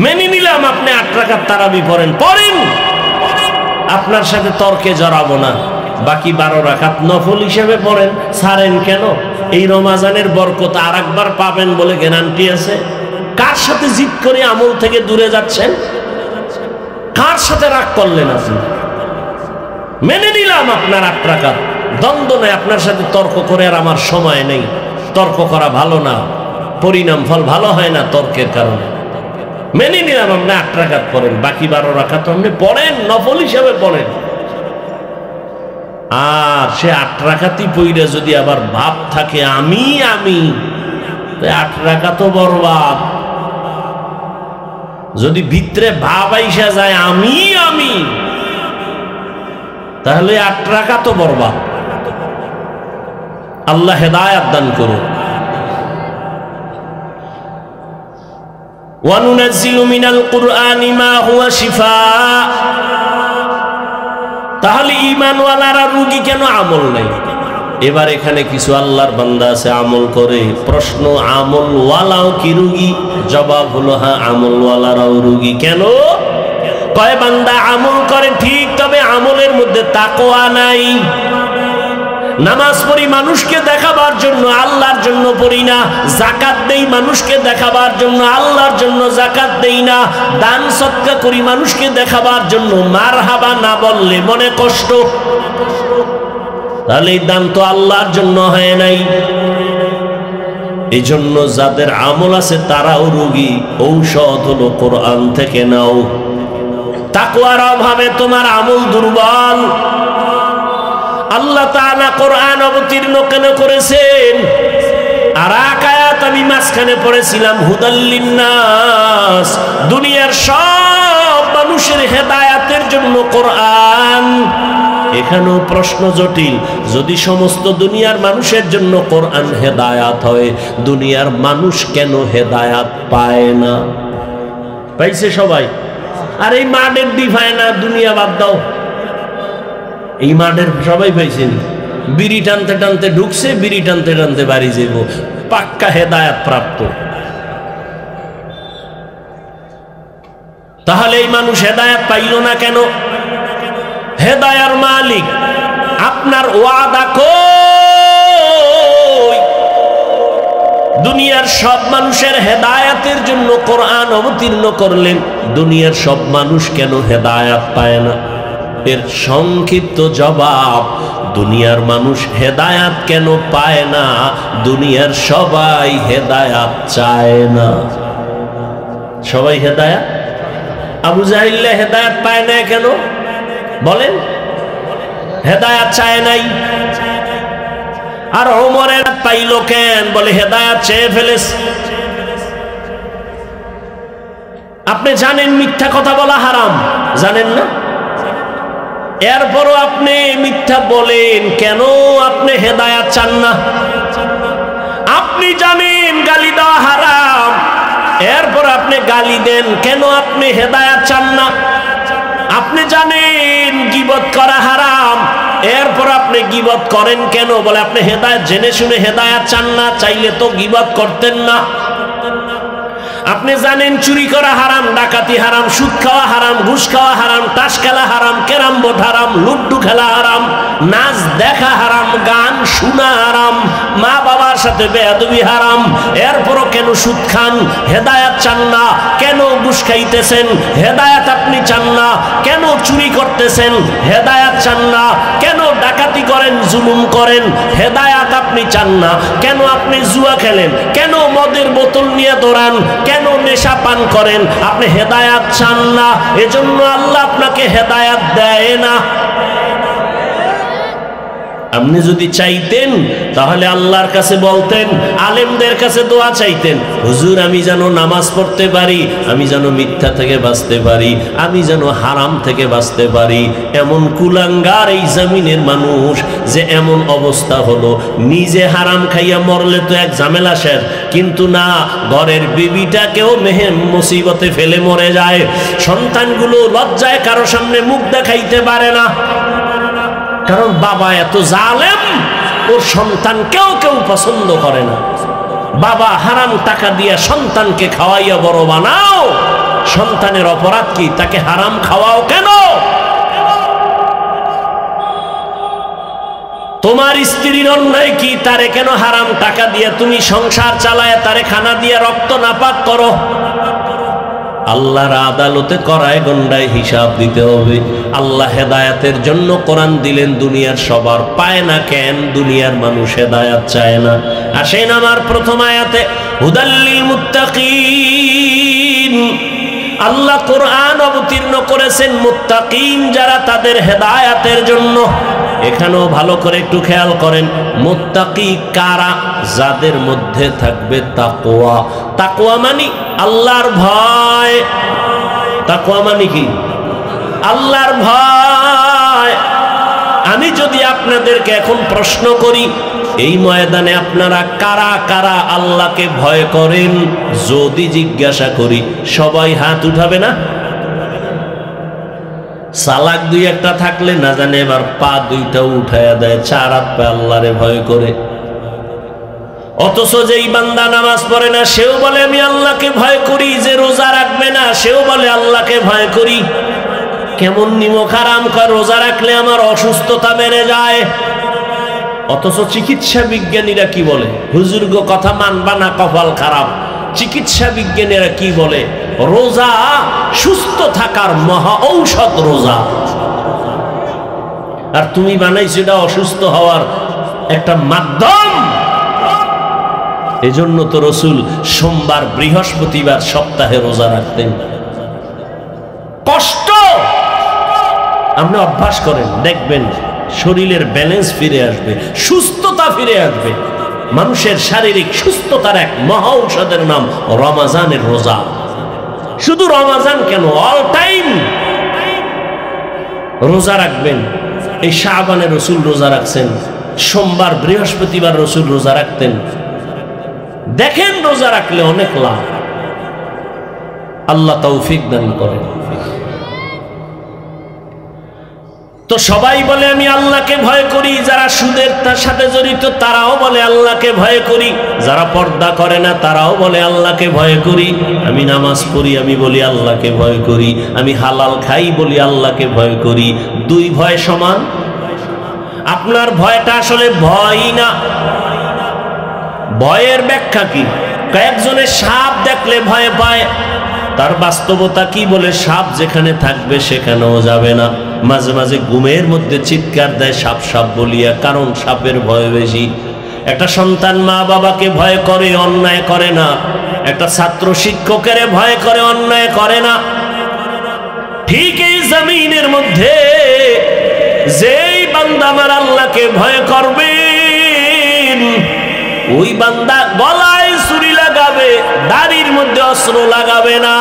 [SPEAKER 1] মেনে নিলাম আপনি 8 রাকাত তারাবি পড়েন, আপনার সাথে তর্কে জড়াবো না। বাকি 12 রাকাত নফল হিসেবে পড়েন, ছাড়েন কেন? এই রমাজানের বরকত আর একবার পাবেন বলে গ্যারান্টি আছে। কার সাথে জিদ করে আমল থেকে দূরে যাচ্ছেন? কার সাথে রাগ করলেন আপনি? মেনে নিলাম আপনার 8 রাকাত, দ্বন্দ্ব নেই, আপনার সাথে তর্ক করে আর আমার সময় নেই। তর্ক করা ভালো না, পরিণাম ফল ভালো হয় না তর্কের কারণে। মেনে নিলাম আপনি 8 রাকাত পড়েন, বাকি 12 রাকাত আপনি পড়েন, নফল হিসাবে পড়েন। আর সে 8 রাকাতই পইরা যদি আবার ভাব থাকে আমি 8 রাকাতও বরবাদ। যদি ভিতরে ভাব আইসা যায় আমি তাহলে 8 রাকাতও বরবাদ। আল্লাহ হেদায়েত দান করুন। ওয়ানুনাজ্জিলু মিনাল কুরআনি মা হুয়া শিফা। তাহলে ঈমানওয়ালারা রোগী কেন? আমল নাই। এবার এখানে কিছু আল্লাহর বান্দা আছে আমল করে, প্রশ্ন আমলওয়ালাও কি রোগী? জবাব হলো হ্যাঁ, আমলওয়ালারাও রোগী। কেন? কয় বান্দা আমল করে ঠিক, তবে আমলের মধ্যে তাকওয়া নাই। নামাজ পড়ি মানুষকে দেখাবার জন্য, আল্লাহর জন্য পড়ি না। যাকাত দেই মানুষকে দেখাবার জন্য, আল্লাহর জন্য যাকাত দেই না। দান সদকা করি মানুষকে দেখাবার জন্য, মারহাবা না বললে মনে কষ্ট। তাহলে এই দান তো আল্লাহর জন্য হয় নাই। এই জন্য যাদের আমল আছে তারাও রোগী। ঔষধ হলো কোরআন থেকে নাও। তাকওয়ার অভাবে তোমার আমল দুর্বল। আল্লাহ তাআলা কোরআন অবতীর্ণ কেন করেছেন? আর এক আয়াত আমি মাঝখানে পড়েছিলাম, হুদাল লিন্নাস, দুনিয়ার সব মানুষের হেদায়েতের জন্য কোরআন। এখানেও প্রশ্ন জটিল। যদি সমস্ত দুনিয়ার মানুষের জন্য কোরআন হেদায়াত হয়, দুনিয়ার মানুষ কেন হেদায়াত পায় না? পাইছে সবাই? আর এই মাঠের দিফায় না, দুনিয়া বাদ দাও, এই মাঠের সবাই পাইছেন। বিড়ি টানতে টানতে ঢুকছে, বিড়ি টানতে টানতে বাড়ি যাব, পাক্কা হেদায়াত প্রাপ্ত। তাহলে এই মানুষ হেদায়াত পাইল না কেন? হেদায়ার মালিক আপনার ওয়াদা কই? দুনিয়ার সব মানুষের হেদায়াতের জন্য কোরআন অবতীর্ণ করলেন, দুনিয়ার সব মানুষ কেন হেদায়াত পায় না? এর সংক্ষিপ্ত জবাব, দুনিয়ার মানুষ হেদায়াত কেন পায় না? দুনিয়ার সবাই হেদায়াত চায় না। সবাই হেদায়াত, আবু জাহিল হেদায়াত পায় না কেন বলেন? হেদায়াত চায় নাই। আর ওমরের পাইল কেন? বলে হেদায়াত চেয়ে ফেলেছে। আপনি জানেন মিথ্যা কথা বলা হারাম, জানেন না? এরপরও আপনি মিথ্যা বলেন কেন? আপনি হেদায়াত চান না। আপনি জানেন গালি দেওয়া হারাম, এরপর আপনি গালি দেন কেন? আপনি হেদায়াত চান না। আপনি জানেন গীবত করা হারাম, এরপর আপনি গীবত করেন কেন? বলে আপনি হেদায়েত জেনে শুনে হেদায়েত চান না। চাইলে তো গীবত করতেন না। আপনি জানেন চুরি করা হারাম, ডাকাতি হারাম, সুদ খাওয়া হারাম, ঘুষ খাওয়া হারাম, তাস খেলা হারাম, ক্যারাম বোর্ড হারাম, লুড্ডু খেলা হারাম, নাচ দেখা হারাম, গান শোনা হারাম, মা বাবার সাথে বেয়াদবি হারাম। এরপরও কেন সুদ খান? হেদায়াত চান না। কেন ঘুষ খাইতেছেন? হেদায়াত আপনি চান না। কেন চুরি করতেছেন? হেদায়াত চান না। কেন ডাকাতি করেন, জুলুম করেন? হেদায়াত আপনি চান না। কেন আপনি জুয়া খেলেন? কেন মদের বোতল নিয়ে দৌড়ান? কেন নেশা পান করেন? আপনি হেদায়াত চান না, এজন্য আল্লাহ আপনাকে হেদায়াত দেয় না। আপনি যদি চাইতেন তাহলে আল্লাহর কাছে বলতেন, আলেমদের কাছে দোয়া চাইতেন, হুজুর আমি যেন নামাজ পড়তে পারি, আমি যেন মিথ্যা থেকে বাঁচতে পারি, আমি যেন হারাম থেকে বাঁচতে পারি। এমন কুলাঙ্গার এই জমিনের মানুষ যে এমন অবস্থা হলো, নিজে হারাম খাইয়া মরলে তো এক ঝামেলা শেষ, কিন্তু না, ঘরের বিবিটাকেও মেহেম মুসিবতে ফেলে মরে যায়। সন্তানগুলো লজ্জায় কারো সামনে মুখ দেখাইতে পারে না, কারণ বাবা এত জালেম, ওর সন্তান কেউ পছন্দ করে না। বাবা হারাম টাকা দিয়ে সন্তানকে খাওয়াইয়া বড় বানাও, সন্তানের অপরাধ কি? তাকে হারাম খাওয়াও কেন? তোমার স্ত্রীর অন্যায় কি? তারে কেন হারাম টাকা দিয়ে তুমি সংসার চালায় তারে খানা দিয়ে রক্ত নাপাক করো? আল্লাহর আদালতে করায় গন্ডায় হিসাব দিতে হবে। আল্লাহ হেদায়াতের জন্য কোরআন দিলেন, দুনিয়ার সবার পায় না কেন? দুনিয়ার মানুষ হেদায়াত চায় না। আসেন আমার প্রথম আয়াতে, হুদাল্লিল মুত্তাকিন, আল্লাহ কোরআন অবতীর্ণ করেছেন মুত্তাকিন যারা, তাদের হেদায়াতের জন্য। এখানেও ভালো করে একটু খেয়াল করেন, মুত্তাকি কারা? যাদের মধ্যে থাকবে তাকওয়া। তাকওয়া মানে আল্লাহর ভয়। তাকওয়া মানে কি? আল্লাহর ভয়। আমি যদি আপনাদেরকে এখন প্রশ্ন করি, এই ময়দানে আপনারা কারা কারা আল্লাহকে ভয় করেন, যদি জিজ্ঞাসা করি, সবাই হাত উঠাবে না? সালাক দুই একটা থাকলে না জানে এবার পা দুইটা উঠাইয়া দেয়, চার হাত পা আল্লাহরে ভয় করে। অথচ যেই বান্দা নামাজ পড়ে না সেও বলে আমি আল্লাহকে ভয় করি, যে রোজা রাখবে না সেও বলে আল্লাহকে ভয় করি। কেমন নিমক হারাম কর, রোজা রাখলে আমার অসুস্থতা বেড়ে যায়। অথচ চিকিৎসা বিজ্ঞানীরা কি বলে? হুজুর গো কথা মানবা না, কপাল খারাপ। চিকিৎসা বিজ্ঞানীরা কি বলে? রোজা সুস্থ থাকার মহা ঔষধ রোজা। আর তুমি বানাইছো এটা অসুস্থ হওয়ার একটা মাধ্যম। এজন্য তো রসুল সোমবার, বৃহস্পতিবার সপ্তাহে রোজা রাখতেন। কষ্ট আপনি অভ্যাস করেন, দেখবেন শরীরের ব্যালেন্স ফিরে আসবে, সুস্থতা ফিরে আসবে। মানুষের শারীরিক সুস্থতার এক মহা ঔষধের নাম রমাজানের রোজা। শুধু রমাজান কেন, অল টাইম রোজা রাখবেন। এই শাবানে রসুল রোজা রাখছেন, সোমবার বৃহস্পতিবার রসুল রোজা রাখতেন। দেখেন রোজা রাখলে অনেক লাভ। আল্লাহ তৌফিক দান করেন। তো সবাই বলে আমি আল্লাহকে ভয় করি, যারা সুদের তার সাথে জড়িত তারাও বলে আল্লাহকে ভয় করি, যারা পর্দা করে না তারাও বলে আল্লাহকে ভয় করি। আমি নামাজ পড়ি, আমি বলি আল্লাহকে ভয় করি। আমি হালাল খাই বলি আল্লাহকে ভয় করি। দুই ভয় সমান? আপনার ভয়টা আসলে ভয়ই না। ভয়ের ব্যাখ্যা কি? কয়েকজনের সাপ দেখলে ভয় পায়, তার বাস্তবতা কি বলে? সাপ যেখানে থাকবে সেখানেও যাবে না। মাঝে মাঝে ঘুমের মধ্যে চিৎকার দেয় সাপ সাপ বলিয়া, কারণ সাপের ভয় বেশি। একটা সন্তান মা বাবাকে ভয় করে, অন্যায় করে না। একটা ছাত্র শিক্ষকের ভয় করে, অন্যায় করে না। ঠিক এই জমিনের মধ্যে যেই বান্দা আমার আল্লাহকে ভয় করবেন, ওই বান্দা গলায় ছুরি লাগাবে, দাড়ির মধ্যে অস্ত্র লাগাবে না।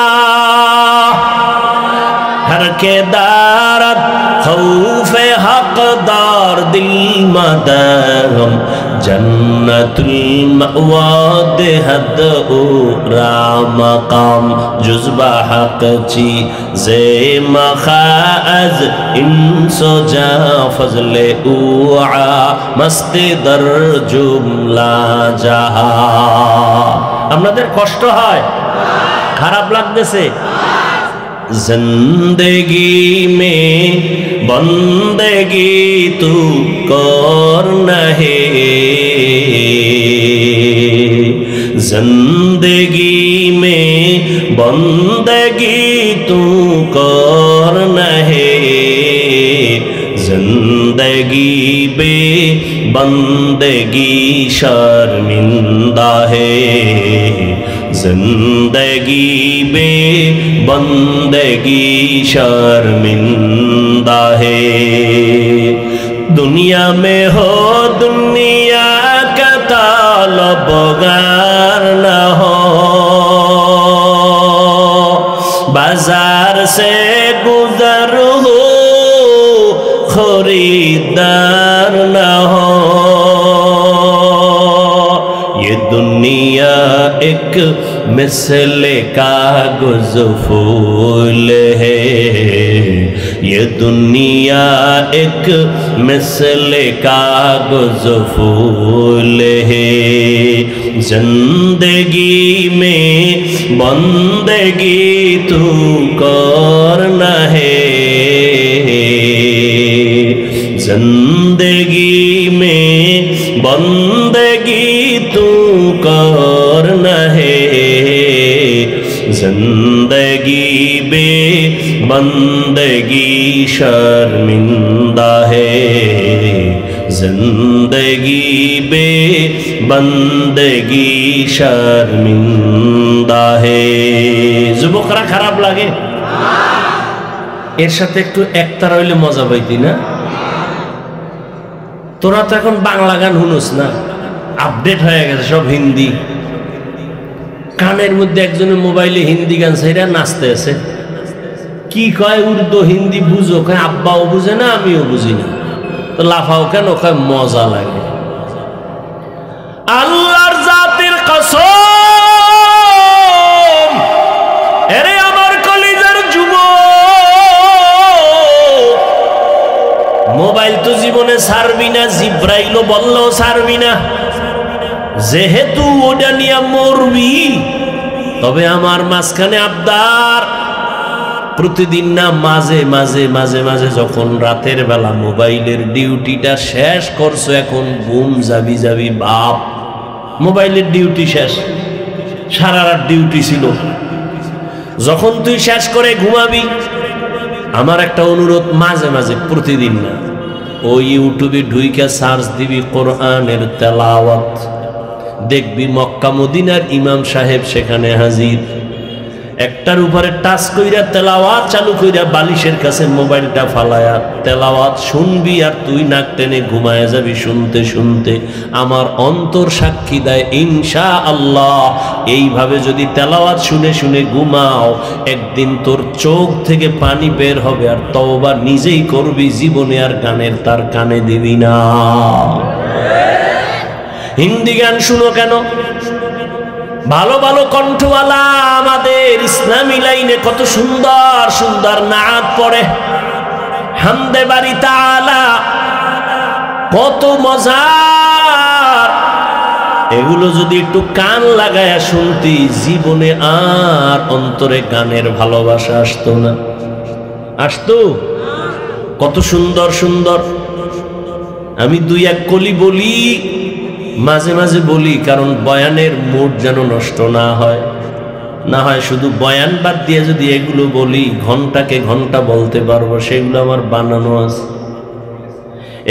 [SPEAKER 1] हर के दारत खौफे हकदार दिल मदगम जन्नतुल मअवा देहद उरा मकाम जुज़बा हक ची जे मखाज इंसो जा फजले उआ मस्ती दर जुमला जहा। আপনাদের কষ্ট হয়? খারাপ লাগতেছে? जिंदगी में बंदगी तू करना है, जिंदगी में बंदगी तू करना है, जिंदगी बे बंदगी शर्मिंदा है, जिंदगी बे बंदगी शर्मिंदा है। दुनिया में हो दुनिया का तलबगार न हो, बाजार से गुजर हो खरीदार न हो। ये दुनिया एक मिसले कागज फूल है, ये दुनिया एक मिसले कागज फूल है, जिंदगी में बंदगी तू करना है, जिंदगी में बंदगी तू करना है, जिंदगी बे बंदगी शर्मिंदा है, जिंदगी बे बंदगी शर्मिंदा है। যুবকরা খারাপ লাগে? এর সাথে একটু একতারা হইলে মজা পাইতি না? তোরা তো এখন বাংলা গান শুনোস না, আপডেট হয়ে গেছে সব হিন্দি। কানের মধ্যে একজনের মোবাইলে হিন্দি গান সেটা নাচতে আছে, কি কয় উর্দু হিন্দি বুঝো, কয় আব্বাও বুঝে না আমিও বুঝি না, তো লাফাও কেন? কয় মজা লাগে। আল্লাহর জাতির কসম, এরে আমার কলিজার যুবক, মোবাইল তো জীবনে ছাড়বি না, জিব্রাইলও বললেও ছাড়বি না, যেহেতু ওটা নিয়ে মরবি। তবে আমার মাঝখানে আবদার, প্রতিদিন না মাঝে মাঝে মাঝে মাঝে যখন রাতের বেলা মোবাইলের ডিউটিটা শেষ করছো, এখন ঘুম যাবি যাবি বাপ, মোবাইলের ডিউটি শেষ, সারা রাত ডিউটি ছিল, যখন তুই শেষ করে ঘুমাবি, আমার একটা অনুরোধ, মাঝে মাঝে প্রতিদিন না, ওই ইউটিউবে ঢুইকা সার্চ দিবি কোরআনের তেলাওয়াত, দেখবি মক্কা মদিনার ইমাম সাহেব সেখানে হাজির, একটার উপরে টাচ কইরা তেলাওয়াত চালু কইরা বালিশের কাছে মোবাইলটা ফালায়া তেলাওয়াত শুনবি, আর তুই নাক টেনে ঘুমায় যাবি শুনতে শুনতে। আমার অন্তর সাক্ষী দেয় ইনশাআল্লাহ, এইভাবে যদি তেলাওয়াত শুনে শুনে ঘুমাও, একদিন তোর চোখ থেকে পানি বের হবে, আর তওবা নিজেই করবি, জীবনে আর গানের তার কানে দিবি না। হিন্দি গান শুনো কেন? ভালো ভালো কণ্ঠওয়ালা আমাদের ইসলামী লাইনে কত সুন্দর সুন্দর নাত পড়ে, হামদে বাড়ি তাআলা, কত মজার। এগুলো যদি একটু কান লাগায়া শুনতি, জীবনে আর অন্তরে গানের ভালোবাসা আসতো না। আসতো? কত সুন্দর সুন্দর। আমি দুই এক কলি বলি, মাঝে মাঝে বলি, কারণ বয়ানের মুড যেন নষ্ট না হয়, না হয় শুধু বয়ান বাদ দিয়ে যদি এগুলো বলি, ঘন্টাকে ঘন্টা বলতে পারবো, সেগুলো আমার বানানো আছে।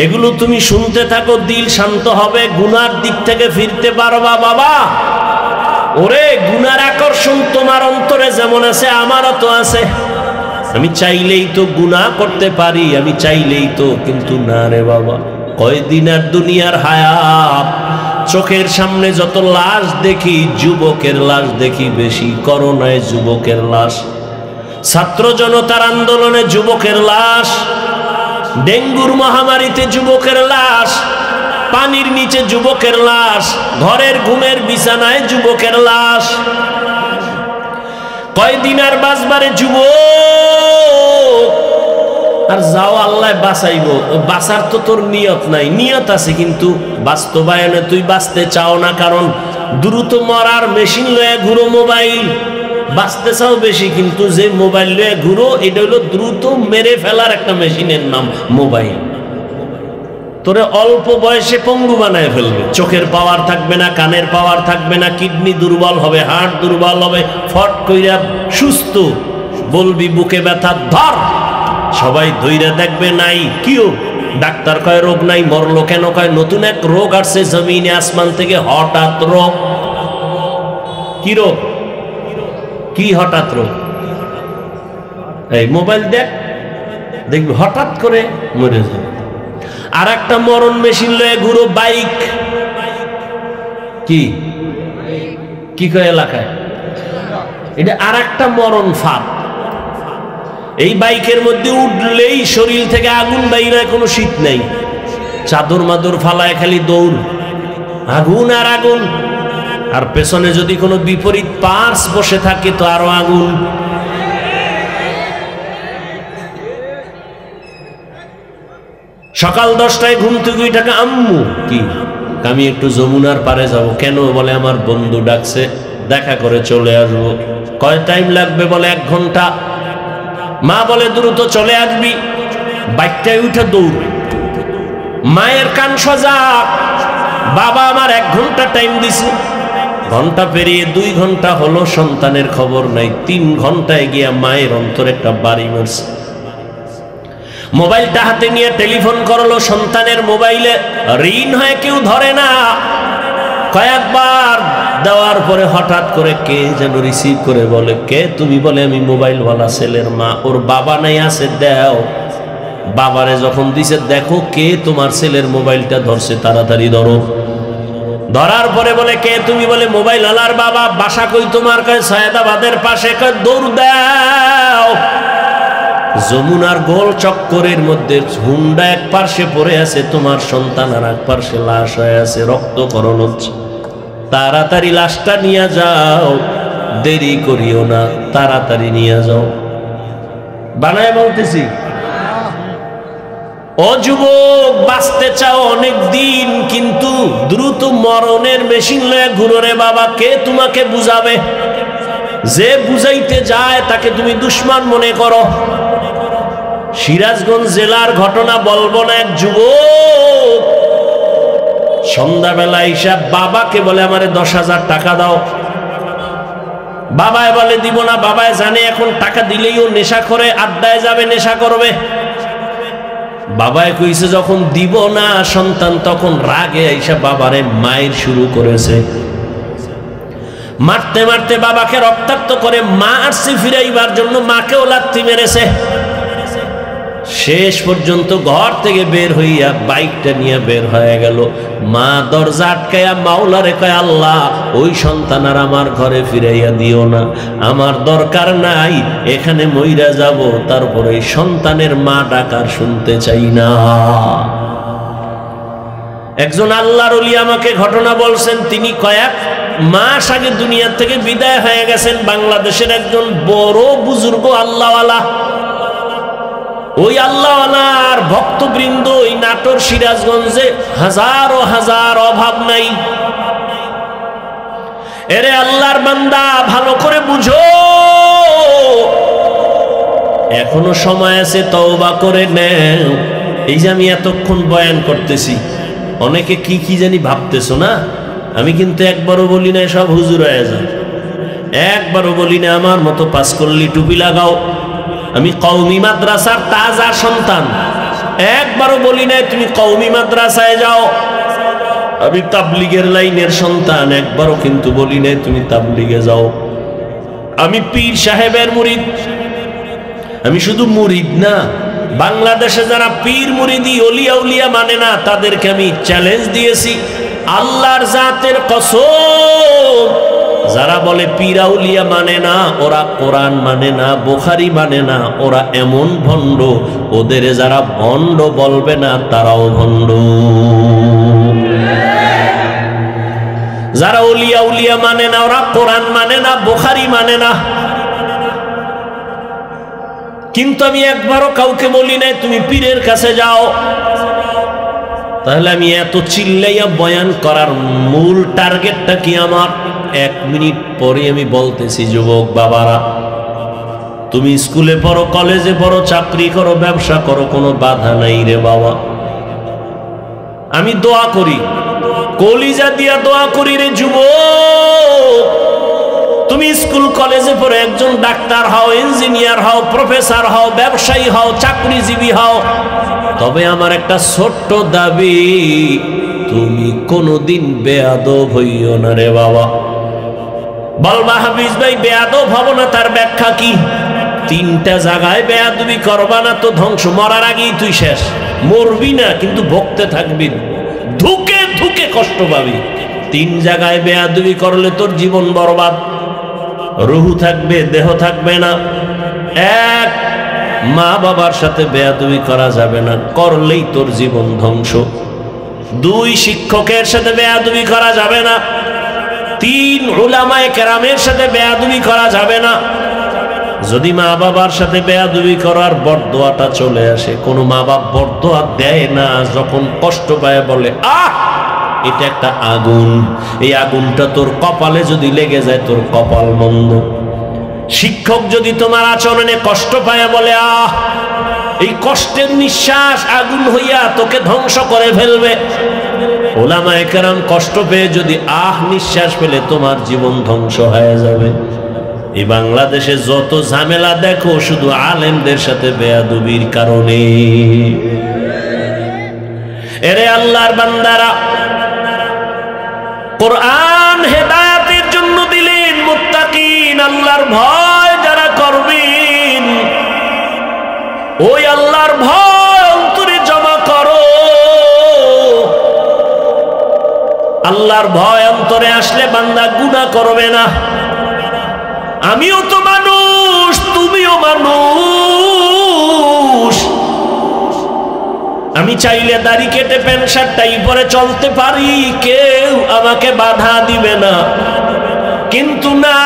[SPEAKER 1] এগুলো তুমি শুনতে থাকো, দিল শান্ত হবে, গুনার দিক থেকে ফিরতে পারবা বাবা। ওরে, গুনার আকর্ষণ তোমার অন্তরে যেমন আছে আমারও তো আছে। আমি চাইলেই তো গুনাহ করতে পারি, আমি চাইলেই তো, কিন্তু না রে বাবা। কয়দিন আর দুনিয়ার হায়াত, চোখের সামনে যত লাশ দেখি, যুবকের লাশ দেখি বেশি। করোনায় যুবকের লাশ, ছাত্র জনতার আন্দোলনে যুবকের লাশ, ডেঙ্গুর মহামারীতে যুবকের লাশ, পানির নিচে যুবকের লাশ, ঘরের ঘুমের বিছানায় যুবকের লাশ। কয়দিন আর বাঁচবারে যুবক, আর যাও আল্লাহ বাঁচাইব। বাঁচার তো তোর নিয়ত নাই, নিয়ত আছে কিন্তু বাস্তবায়নে তুই বাঁচতে চাও না, কারণ দ্রুত মরার মেশিন লয়ে ঘুরো মোবাইল, বাঁচতে চাও বেশি, কিন্তু যে মোবাইল নিয়ে ঘুরো এটা হলো দ্রুত মেরে ফেলার একটা মেশিনের নাম মোবাইল। তোরে অল্প বয়সে পঙ্গু বানায় ফেলবে, চোখের পাওয়ার থাকবে না, কানের পাওয়ার থাকবে না, কিডনি দুর্বল হবে, হার্ট দুর্বল হবে, ফট কইরা সুস্থ বলবি বুকে ব্যথা ধর, সবাই ধইরা দেখবে নাই কিও, ডাক্তার কয় রোগ নাই, মরলো কেন, কয় নতুন এক রোগ আসছে জমিনে আসমান থেকে, হঠাৎ রোগ। কি রোগ? কি হঠাৎ রোগ? এই মোবাইল দেখ, দেখবি হঠাৎ করে মরে যাবে। আর একটা মরণ মেশিন লয়ে ঘুরো, বাইক। কি কি কয় এলাকায়, এটা আর একটা মরণ ফাঁদ। এই বাইকের মধ্যে উঠলেই শরীর থেকে আগুন বাইরে, কোনো শীত নেই, চাদর মাদর ফালায় খালি দৌড়, আগুন আর আগুন। আর পেছনে যদি কোনো বিপরীত পার্স বসে থাকে তো আরো আগুন। সকাল 10টায় ঘুম থেকে উঠে আম্মু কি আমি একটু যমুনার পারে যাব। কেন? বলে আমার বন্ধু ডাকছে, দেখা করে চলে আসবো। কয় টাইম লাগবে? বলে 1 ঘন্টা। মা বলে দ্রুত চলে আসবি। বাইকটায় উঠে দৌড়, মায়ের কান সজা, বাবা আমার 1 ঘন্টা টাইম দিছে। ঘন্টা পেরিয়ে 2 ঘন্টা হলো, সন্তানের খবর নাই। 3 ঘন্টায় গিয়া মায়ের অন্তরে একটা বাড়ি মারছে। মোবাইলটা হাতে নিয়ে টেলিফোন করলো, সন্তানের মোবাইলে রিং হয়, কেউ ধরে না। কয়েকবার দেওয়ার পরে হঠাৎ করে কে যেন রিসিভ করে বলে, কে তুমি? বলে আমি মোবাইলওয়ালা ছেলের মা। ওর বাবা নাই, আছে, দাও। বাবারে যখন দিছে, দেখো কে তোমার ছেলের মোবাইলটা ধরছে, তাড়াতাড়ি ধরো। ধরার পরে বলে, কে তুমি? বলে মোবাইল আলার বাবা। বাসা কই তোমার? কয় সৈয়দাবাদের পাশে। কয় দৌড় দাও। যমুনার গোল চক্করের মধ্যে হুন্ডা এক পার্শ্বে পড়ে আছে, তোমার সন্তান আর এক পার্শ্বে লাশ হয়ে আছে, রক্তকরণ হচ্ছে। তাড়াতাড়ি লাশটা নিয়ে যাও, দেরি করিও না, তাড়াতাড়ি নিয়ে যাও। বানায় বলতেছি, ও যুবক, বাঁচতে চাও অনেক দিন, কিন্তু দ্রুত মরণের মেশিন লয়ে ঘুরো রে বাবা। কে তোমাকে বুঝাবে? যে বুঝাইতে যায় তাকে তুমি দুশ্মন মনে করো। সিরাজগঞ্জ জেলার ঘটনা বলবো না, এক যুবক সন্ধ্যাবেলা হিসাব বাবাকে বলে, আমারে 10,000 টাকা দাও। বাবায় বলে দিব না। বাবায় জানে এখন টাকা দিলেই ও নেশা করে, আড্ডায় যাবে, নেশা করবে। বাবায় কইছে যখন দিব না, সন্তান তখন রাগে আইসা বাবারে মায়ের শুরু করেছে। মারতে মারতে বাবাকে রক্তাক্ত করে, মা আসছে ফিরাইবার জন্য, মাকেও লাথি মেরেছে। শেষ পর্যন্ত ঘর থেকে বের হইয়া বাইকটা নিয়ে বের হয়ে গেল। মা দরজা আটকাইয়া মাওলারে কয়, আল্লাহ, ওই সন্তান আর আমার ঘরে ফিরাইয়া দিও না, আমার দরকার নাই, এখানে মইরা যাব, তারপরে সন্তানের মা ডাকার শুনতে চাই না। একজন আল্লাহর ওলি আমাকে ঘটনা বলছেন, তিনি কয়েক মাস আগে দুনিয়া থেকে বিদায় হয়ে গেছেন। বাংলাদেশের একজন বড় বুজুর্গ আল্লাহওয়ালা। ওই আল্লাহওয়ালার ভক্তবৃন্দ ওই নাটোর সিরাজগঞ্জে হাজারো হাজার, অভাব নাই। এরে আল্লাহর বান্দা, ভালো করে বুঝো, এখনো সময় আছে, তওবা করে নেও। এই যে আমি এতক্ষণ বয়ান করতেছি, অনেকে কি কি জানি ভাবতেছো না। আমি কিন্তু একবারও বলি না সব হুজুর হয়ে যায়, একবারও বলি না আমার মতো 5 কল্লি টুপি লাগাও। আমি কওমি মাদ্রাসার তাজা সন্তান, একবারও বলি না তুমি কওমি মাদ্রাসায় যাও। আমি তাবলীগের লাইনের সন্তান, একবারও কিন্তু বলি না তুমি তাবলীগে যাও। আমি পীর সাহেবের মুরিদ। আমি শুধু মুরিদ না, বাংলাদেশে যারা পীর মুরিদি ওলিয়া উলিয়া মানে না, তাদেরকে আমি চ্যালেঞ্জ দিয়েছি, আল্লাহর জাতের কসম, যারা বলে পীর আউলিয়া মানে না, ওরা কোরআন মানে না, বুখারী মানে না, ওরা এমন ভণ্ড, ওদের যারা ভণ্ড বলবে না তারাও ভণ্ড। যারা ওলিয়া উলিয়া মানে না, ওরা কোরআন মানে না, বুখারী মানে না। কিন্তু আমি একবারও কাউকে বলি নাই তুমি পীরের কাছে যাও। তাহলে আমি এত চিল্লাইয়া বয়ান করার মূল টার্গেটটা কি আমার? 1 মিনিট পরে আমি বলতেছি, যুবক বাবারা, তুমি স্কুলে পড়ো, কলেজে পড়ো, চাকরি করো, ব্যবসা করো, কোনো বাধা নাই রে বাবা। আমি দোয়া করি, কলিজা দিয়া দোয়া করি রে যুবক, তুমি স্কুল কলেজে পড়ে একজন ডাক্তার হও, ইঞ্জিনিয়ার হও, প্রফেসর হও, ব্যবসায়ী হও, চাকরিজীবী হও, তবে আমার একটা ছোট্ট দাবি, তুমি কোনোদিন বেয়াদব হইও না রে বাবা। বলবা হাফিজ ভাই বেয়াদব হব না, তার ব্যাখ্যা কি? 3টা জায়গায় বেয়াদবি করবা না তো ধ্বংস, মরার আগেই তুই শেষ। মরবি না কিন্তু ভুগতে থাকবি, ধুকে ধুকে কষ্ট পাবি। 3 জায়গায় বেয়াদবি করলে তোর জীবন বরবাদ। রুহু থাকবে, দেহ থাকবে না। 1, মা বাবার সাথে বেয়াদবি করা যাবে না, করলেই তোর জীবন ধ্বংস। 2, শিক্ষকের সাথে বেয়াদবি করা যাবে না। 3, উলামায়ে কেরামের সাথে বেয়াদবি করা যাবে না। যদি মা বাবার সাথে বেয়াদবি করার বরদোয়াটা চলে আসে, কোনো মা বাপ বরদোয়া দেয় না, যখন কষ্ট পায় বলে আহ এটা একটা আগুন, এই আগুনটা তোর কপালে যদি লেগে যায় তোর কপাল মন্দ। শিক্ষক যদি তোমার আচরণে কষ্ট পায় বলে আহ, এই কষ্টের নিঃশ্বাস আগুন হইয়া তোকে ধ্বংস করে ফেলবে। উলামায়ে কেরাম কষ্ট পেয়ে যদি আহ নিঃশ্বাস ফেলে তোমার জীবন ধ্বংস হয়ে যাবে। এই বাংলাদেশে যত ঝামেলা দেখো শুধু আলেমদের সাথে বেয়াদবির কারণে। এরে আল্লাহর বান্দারা, কোরআন হেদায়েতের জন্য দিলেন, মুত্তাকিন আল্লাহর ভয় যারা করবেন, ওই আল্লাহর ভয় অন্তরে জমা করো। আল্লাহর ভয় অন্তরে আসলে বান্দা গুনাহ করবে না। আমিও তো মানুষ, তুমিও মানুষ। আমি চাইলে দাড়ি কেটে প্যান্ট শার্টটাই পরে চলতে পারি, কেউ আমাকে বাধা দিবে না। কিন্তু না,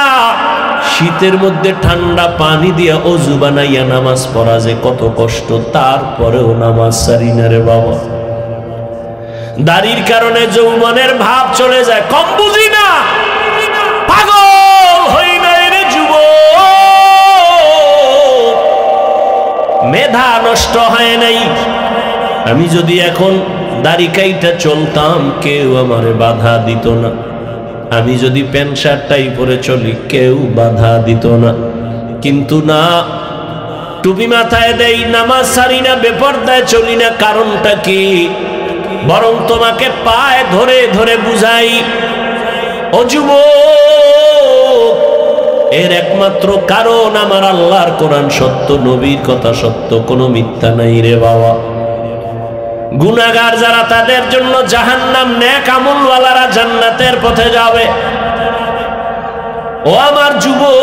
[SPEAKER 1] শীতের মধ্যে ঠান্ডা পানি দিয়ে অজু বানাইয়া নামাজ পড়া যে কত কষ্ট, তারপরেও নামাজ ছাড়ি না রে বাবা। দাড়ির কারণে যৌবনের ভাব চলে যায়, কম বুঝি না, পাগল হই নাই রে যুবক, মেধা নষ্ট হয় নাই। আমি যদি এখন দাড়ি কাইটা চলতাম, কেউ আমারে বাধা দিত না। আমি যদি প্যান্ট শার্টটাই পরে চলি, কেউ বাধা দিত না। কিন্তু না, টুপি মাথায় দেই, নামাজ ছাড়ি না, বেপরদায় চলি না, কারণটা কি? বরং তোমাকে পায়ে ধরে ধরে বুঝাই, ও যুবক, এর একমাত্র কারণ আমার আল্লাহর কোরআন সত্য, নবীর কথা সত্য, কোনো মিথ্যা নাই রে বাবা। গুনাহগার যারা তাদের জন্য জাহান্নাম, নেক আমলওয়ালারা জান্নাতের পথে যাবে। ও আমার যুবক,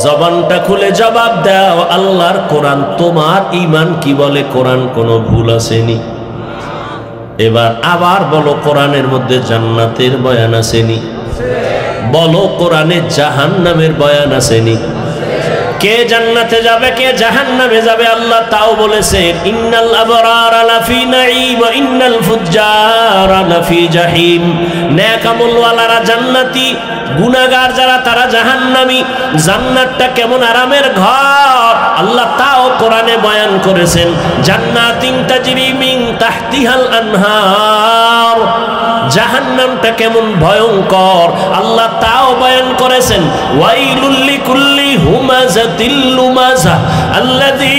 [SPEAKER 1] জবানটা খুলে জবাব দাও, আল্লাহর কোরআন তোমার ঈমান কি বলে? কোরআন কোনো ভুল আসেনি। এবার আবার বলো, কোরআনের মধ্যে জান্নাতের বয়ান আসেনি? বলো, কোরআনে জাহান্নামের বয়ান আসেনি? কে জান্নাতে যাবে, কে জাহান্নামে যাবে আল্লাহ তাও বলেছেন, ইন্নাল আবরারা লাফি নাঈম ওয়া ইন্নাল ফুজ্জারা লাফি জাহিম। নেক আমলওয়ালারা জান্নাতি, গুনাহগার যারা তারা জাহান্নামী। জান্নাতটা কেমন আরামের ঘর আল্লাহ তাও কোরআনে বয়ান করেছেন, জান্নাতিন তাজরি মিন তাহতিহাল আনহার। জাহান্নামটা কেমন ভয়ঙ্কর আল্লাহ তাও বয়ান করেছেন, ওয়াইলুল লিকুল্লি হুমাযাতিল লুমাযা আল্লাযী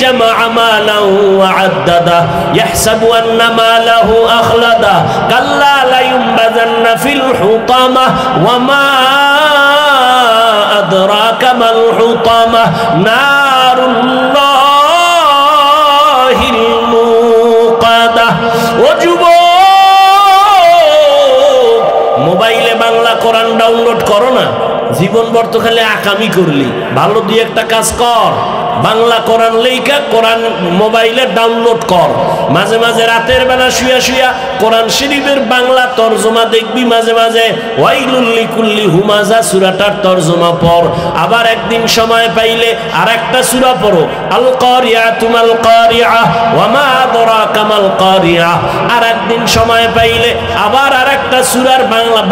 [SPEAKER 1] জামাআ মালান ওয়া আদ্দাদা ইয়াহসাবু আন্না মালাহু আখলাদা কাল্লা লা ইউনবাযান্না ফিল হুতামা ওয়া মা আদরাকা মাল হুতামা নারুল্লাহিল মুকাদা। ও যুবক, মোবাইলে বাংলা কোরআন ডাউনলোড করো না, জীবন বর্ত খালি আকামি করলি, ভালো দুই একটা কাজ কর, বাংলা কোরআন লেখা কোরআন মোবাইলে ডাউনলোড কর, মাঝে মাঝে রাতের বেলা শুয়া শুয়া কোরআন শরীফের বাংলা তরজমা দেখবি, মাঝে মাঝে ওয়াইলুল লিকুল্লি হুমাজা সূরাটার তরজমা পড়। আবার একদিন সময় পাইলে আর একটা সূরা পড়ো, আল কারিয়াতু মাল কারিয়া ওয়া মা আদরাকা মাল কারিয়া। আর একদিন সময় পাইলে আবার আর একটা সূরার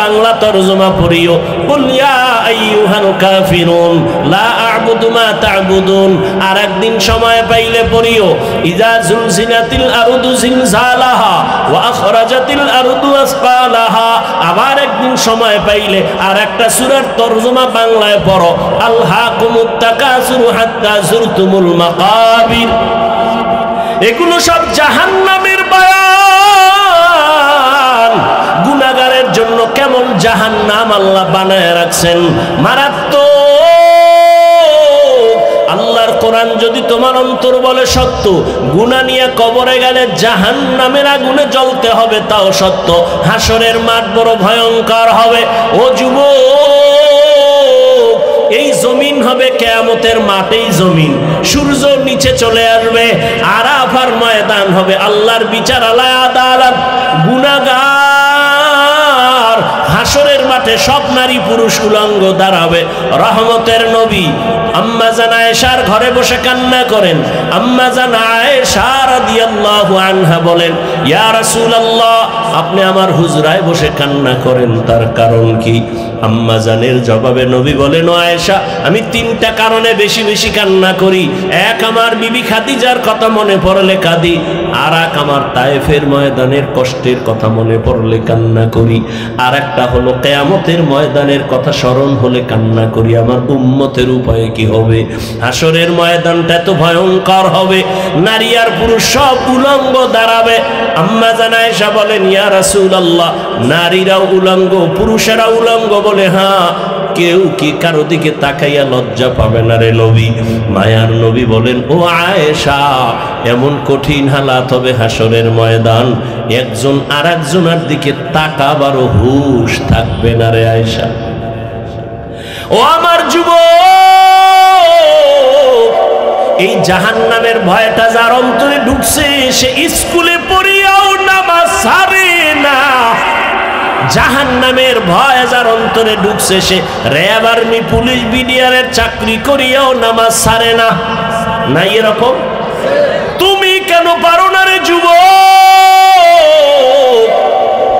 [SPEAKER 1] বাংলা তরজমা পড়িও, কুল ইয়া আইয়ুহাল কাফিরুন লা আ'বুদু মা তা'বুদুন। আর একদিন সময় পাইলে পড়িও, ইযা জুলজিলাতিল আরদু জিলজালাহা ওয়া আখরাজাতিল আরদু আসকালাহা। আবার একদিন সময় পাইলে আর একটা সূরার তরজমা বাংলায় পড়ো, আলহাকুমুত তাকাসুরু হাত্তা যুরতুমুল মাকাবির। এগুলো সব জাহান্নামের বয়ান। গুনাহগারের জন্য কেমন জাহান্নাম আল্লাহ বানায় রাখছেন, মারাত্মক। আল্লাহর কোরআন যদি তোমার অন্তর বলে সত্য, গুনাহ নিয়ে কবরে গেলে জাহান্নামের আগুনে জ্বলতে হবে তাও সত্য, হাসরের মাঠ বড় ভয়ঙ্কর হবে। ও যুবক, এই জমিন হবে কিয়ামতের মাঠেই জমিন, সূর্য নিচে চলে আসবে, আরাফার ময়দান হবে, আল্লাহর বিচার আলাদা আদালত। গুনাহগার হাসরের মাঠে সব নারী পুরুষ উলঙ্গ দাঁড়াবে। রহমতের নবী আম্মা জান আয়েশার ঘরে বসে কান্না করেন। আম্মা জান আয়েশা রাদিয়াল্লাহু আনহা বলেন, ইয়া রাসূলুল্লাহ, আপনি আমার হুজরায় বসে কান্না করেন, তার কারণ কি? আম্মা জানের জবাবে নবী বলেন, ও আয়েশা, আমি তিনটা কারণে বেশি বেশি কান্না করি। এক, আমার বিবি খাদিজার কথা মনে পড়লে কাঁদি। আর এক, আমার তায়েফের ময়দানের কষ্টের কথা মনে পড়লে কান্না করি। আর একটা হলো কিয়ামতের ময়দানের কথা স্মরণ হলে কান্না করি। আমার উম্মতের উপায়ে কি হবে? হাসরের ময়দানটা এত ভয়ঙ্কর হবে, নারী আর পুরুষ সব উলঙ্গ দাঁড়াবে। আম্মা জান আয়েশা বলেন, ইয়া রাসূলুল্লাহ, নারীরাও উলঙ্গ পুরুষেরা উলঙ্গ? বলে, হ্যাঁ। কেউ কি কারো দিকে তাকাইয়া লজ্জা পাবে না রে নবী? মায়ার নবী বলেন, ও আয়েশা, এমন কঠিন হালাত হবে হাসরের ময়দান, একজন আর একজনের দিকে তাকাবারও হুঁশ থাকবে না রে আয়েশা। ও আমার যুবক, এই জাহান্নামের ভয়টা যার অন্তরে ঢুকছে, সে স্কুলে পড়িয়াও নামাজ ছাড়ে না। জাহান্নামের ভয় যার অন্তরে ঢুকছে, সে র্যাব, আর্মি, পুলিশ, বিডিআরের চাকরি করিয়াও নামাজ ছাড়ে না। নাই এরকম? তুমি কেন পারো না রে যুবক?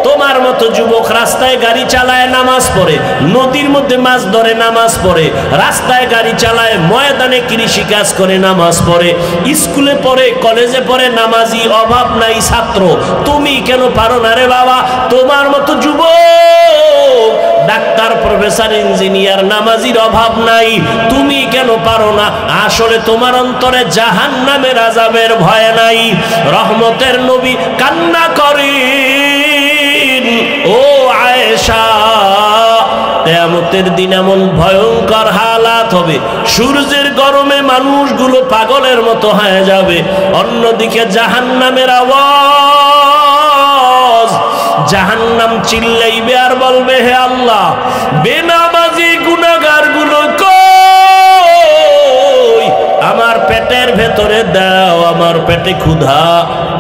[SPEAKER 1] তোমার মতো যুবক রাস্তায় গাড়ি চালায়, নামাজ পড়ে, নদীর মধ্যে মাছ ধরে, নামাজ পড়ে, রাস্তায় গাড়ি চালায়, ময়দানে কৃষি কাজ করে, নামাজ পড়ে, স্কুলে পড়ে, কলেজে পড়ে, নামাজি অভাব নাই ছাত্র। তুমি কেন পারো না রে বাবা? তোমার মতো যুবক ডাক্তার, প্রফেসর, ইঞ্জিনিয়ার, নামাজির অভাব নাই। তুমি কেন পারো না? আসলে তোমার অন্তরে জাহান্নামের আযাবের ভয় নাই। রহমতের নবী কান্না করেন, ও আয়েশা, কিয়ামতের দিন এমন ভয়ঙ্কর হালাত হবে, সূর্যের গরমে মানুষগুলো পাগলের মতো হয়ে যাবে। অন্যদিকে জাহান্নামের আওয়াজ, জাহান্নাম চিল্লাইবে আর বলবে, হে আল্লাহ, বেনামাজি গুনাহগার গুলো কই? আমার পেটের ভেতরে দাও, আমার পেটে ক্ষুধা।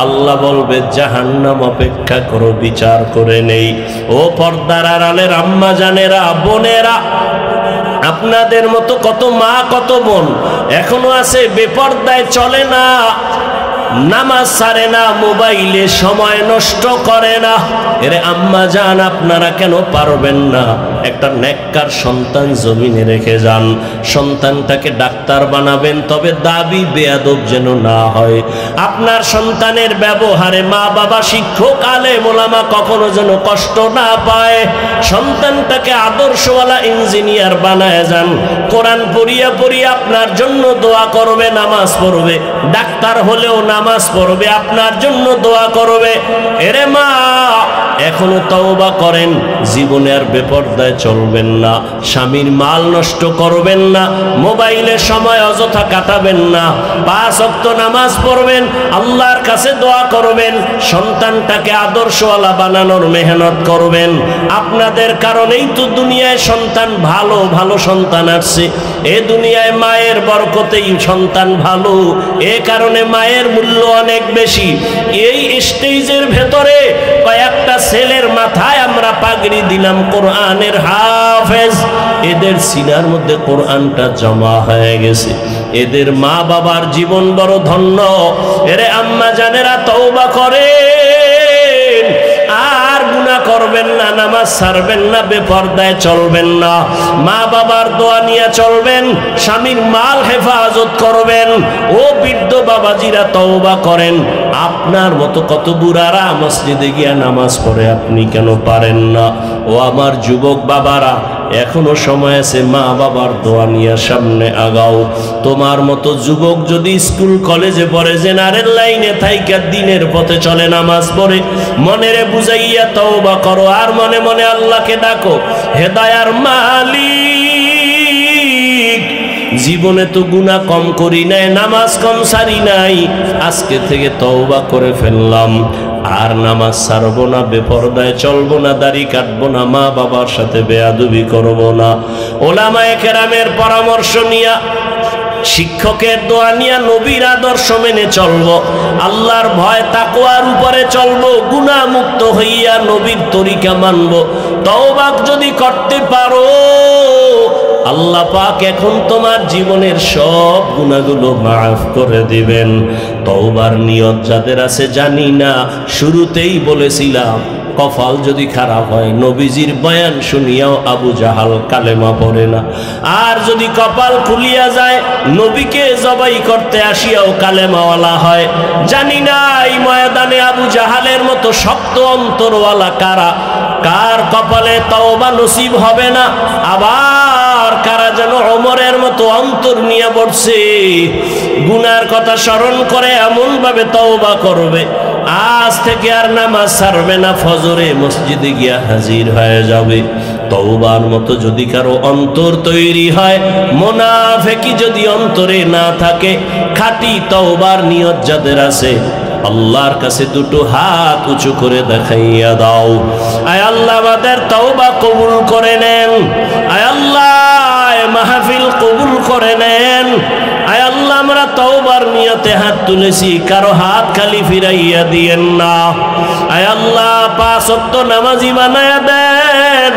[SPEAKER 1] আল্লাহ বলবে, জাহান্নাম অপেক্ষা করো, বিচার করে নেই। ও পর্দার আড়ালের আম্মা জানেরা, বোনেরা, আপনাদের মতো কত মা, কত বোন এখনো আছে বেপর্দায় চলে না, নামাজ ছাড়ে না, মোবাইলে সময় নষ্ট করে না। এরে আম্মা জান, আপনারা কেন পারবেন না? একটা নেককার সন্তান জমিনে রেখে যান, সন্তানটাকে ডাক্তার বানাবেন, তবে দাবি বেয়াদব যেন না হয়। আপনার সন্তানের ব্যবহারে মা বাবা, শিক্ষক, আলেম ওলামা কখনো যেন কষ্ট না পায়। সন্তানটাকে আদর্শওয়ালা ইঞ্জিনিয়ার বানায় যান, কোরআন পড়িয়া পড়িয়া আপনার জন্য দোয়া করবে, নামাজ পড়বে, ডাক্তার হলেও নামাজ পড়বে, আপনার জন্য দোয়া করবে। এরে মা, এখনো তওবা করেন, জীবনে আর বেপরদায় চলবেন না, স্বামীর মাল নষ্ট করবেন না, মোবাইলের সময় অযথা কাটাবেন না, 5 ওয়াক্ত নামাজ পড়বেন, আল্লাহর কাছে দোয়া করবেন, সন্তানটাকে আদর্শওয়ালা বানানোর মেহনত করবেন। আপনাদের কারণেই তো দুনিয়ায় সন্তান ভালো ভালো সন্তান আসছে। এ দুনিয়ায় মায়ের বরকতেই সন্তান ভালো, এ কারণে মায়ের মূল্য অনেক বেশি। এই স্টেজের ভেতরে কয়েকটা ছেলের মাথায় আমরা পাগড়ি দিলাম কোরআনের হাফেজ, এদের সিনার মধ্যে কোরআনটা জমা হয়ে গেছে। এদের মা বাবার জীবন বড় ধন্য। এরে আম্মা জানেরা তওবা করেন, আর গুনাহ করবেন না, নামাজ ছাড়বেন না, বেপরদায় চলবেন না, মা বাবার দোয়া নিয়ে চলবেন, স্বামীর মাল হেফাজত করবেন। ও বৃদ্ধ বাবাজিরা তওবা করেন। আপনার মতো কত বুড়ারা মসজিদে গিয়া নামাজ পড়ে, আপনি কেন পারেন না? ও আমার যুবক বাবারা, এখনো সময় আছে, মা বাবার দোয়া নিয়ে সামনে আগাও। তোমার মতো যুবক যদি স্কুল কলেজে পড়ে, জেনারেল লাইনে থাইকা দিনের পথে চলে, নামাজ পড়ে, মনেরে বুঝাইয়া তওবা করো, আর মনে মনে আল্লাহকে ডাকো, হেদায়ার মালিক, জীবনে তো গুনাহ কম করি নাই, নামাজ কম সারি নাই, আজকে থেকে তওবা করে ফেললাম, আর নামাজ ছাড়বো না, বেপরদায় চলবো না, দাড়ি কাটবো না, মা বাবার সাথে বেয়াদবি করবো না। ওলামায়ে কেরামের পরামর্শ নিয়া, শিক্ষকের দোয়া নিয়া, নবীর আদর্শ মেনে চলবো, আল্লাহর ভয় তাকওয়ার উপরে চলবো, গুনাহ মুক্ত হইয়া নবীর তরিকা মানবো। তওবা যদি করতে পারো, আল্লাহ পাক এখন তোমার জীবনের সব গুনাহগুলো মাফ করে দিবেন। তওবার নিয়ত যাদের আছে জানি না, শুরুতেই বলেছিলাম, কপাল যদি খারাপ হয়, নবীজির বয়ান শুনিয়াও আবু জাহাল কালেমা পড়ে না, আর যদি কপাল খুলিয়া যায়, নবীকে জবাই করতে আসিয়াও কালেমাওয়ালা হয়। জানি না এই ময়দানে আবু জাহালের মতো শক্ত অন্তরওয়ালা কারা, কার কপালে তওবা নসিব হবে না, আবার কারা যেন ওমরের মতো অন্তর নিয়ে বসছে, গুনার কথা স্মরণ করে এমন ভাবে তওবা করবে, আজ থেকে আর নামাজ ছাড়বে না, ফজরে মসজিদে গিয়া হাজির হয়ে যাবে। তওবার মতো যদি কারো অন্তর তৈরি হয়, মুনাফিকি যদি অন্তরে না থাকে, খাঁটি তওবার নিয়ত যাদের আছে, আল্লাহর কাছে দুটো হাত উঁচু করে দেখাইয়া দাও, আয় আল্লাহ আমাদের তওবা কবুল করে নেন, আয় আল্লাহ মাহফিল কবুল করে নেন, আয় আল্লাহ আমরা তওবার নিয়তে হাত তুলেছি, কারো হাত খালি ফিরাইয়া দিয়েন না, আয় আল্লাহ 5 ওয়াক্ত নামাজি বানায়া দেন,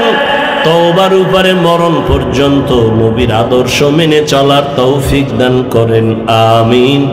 [SPEAKER 1] তওবার উপরে মরণ পর্যন্ত নবীর আদর্শ মেনে চলার তৌফিক দান করেন, আমিন।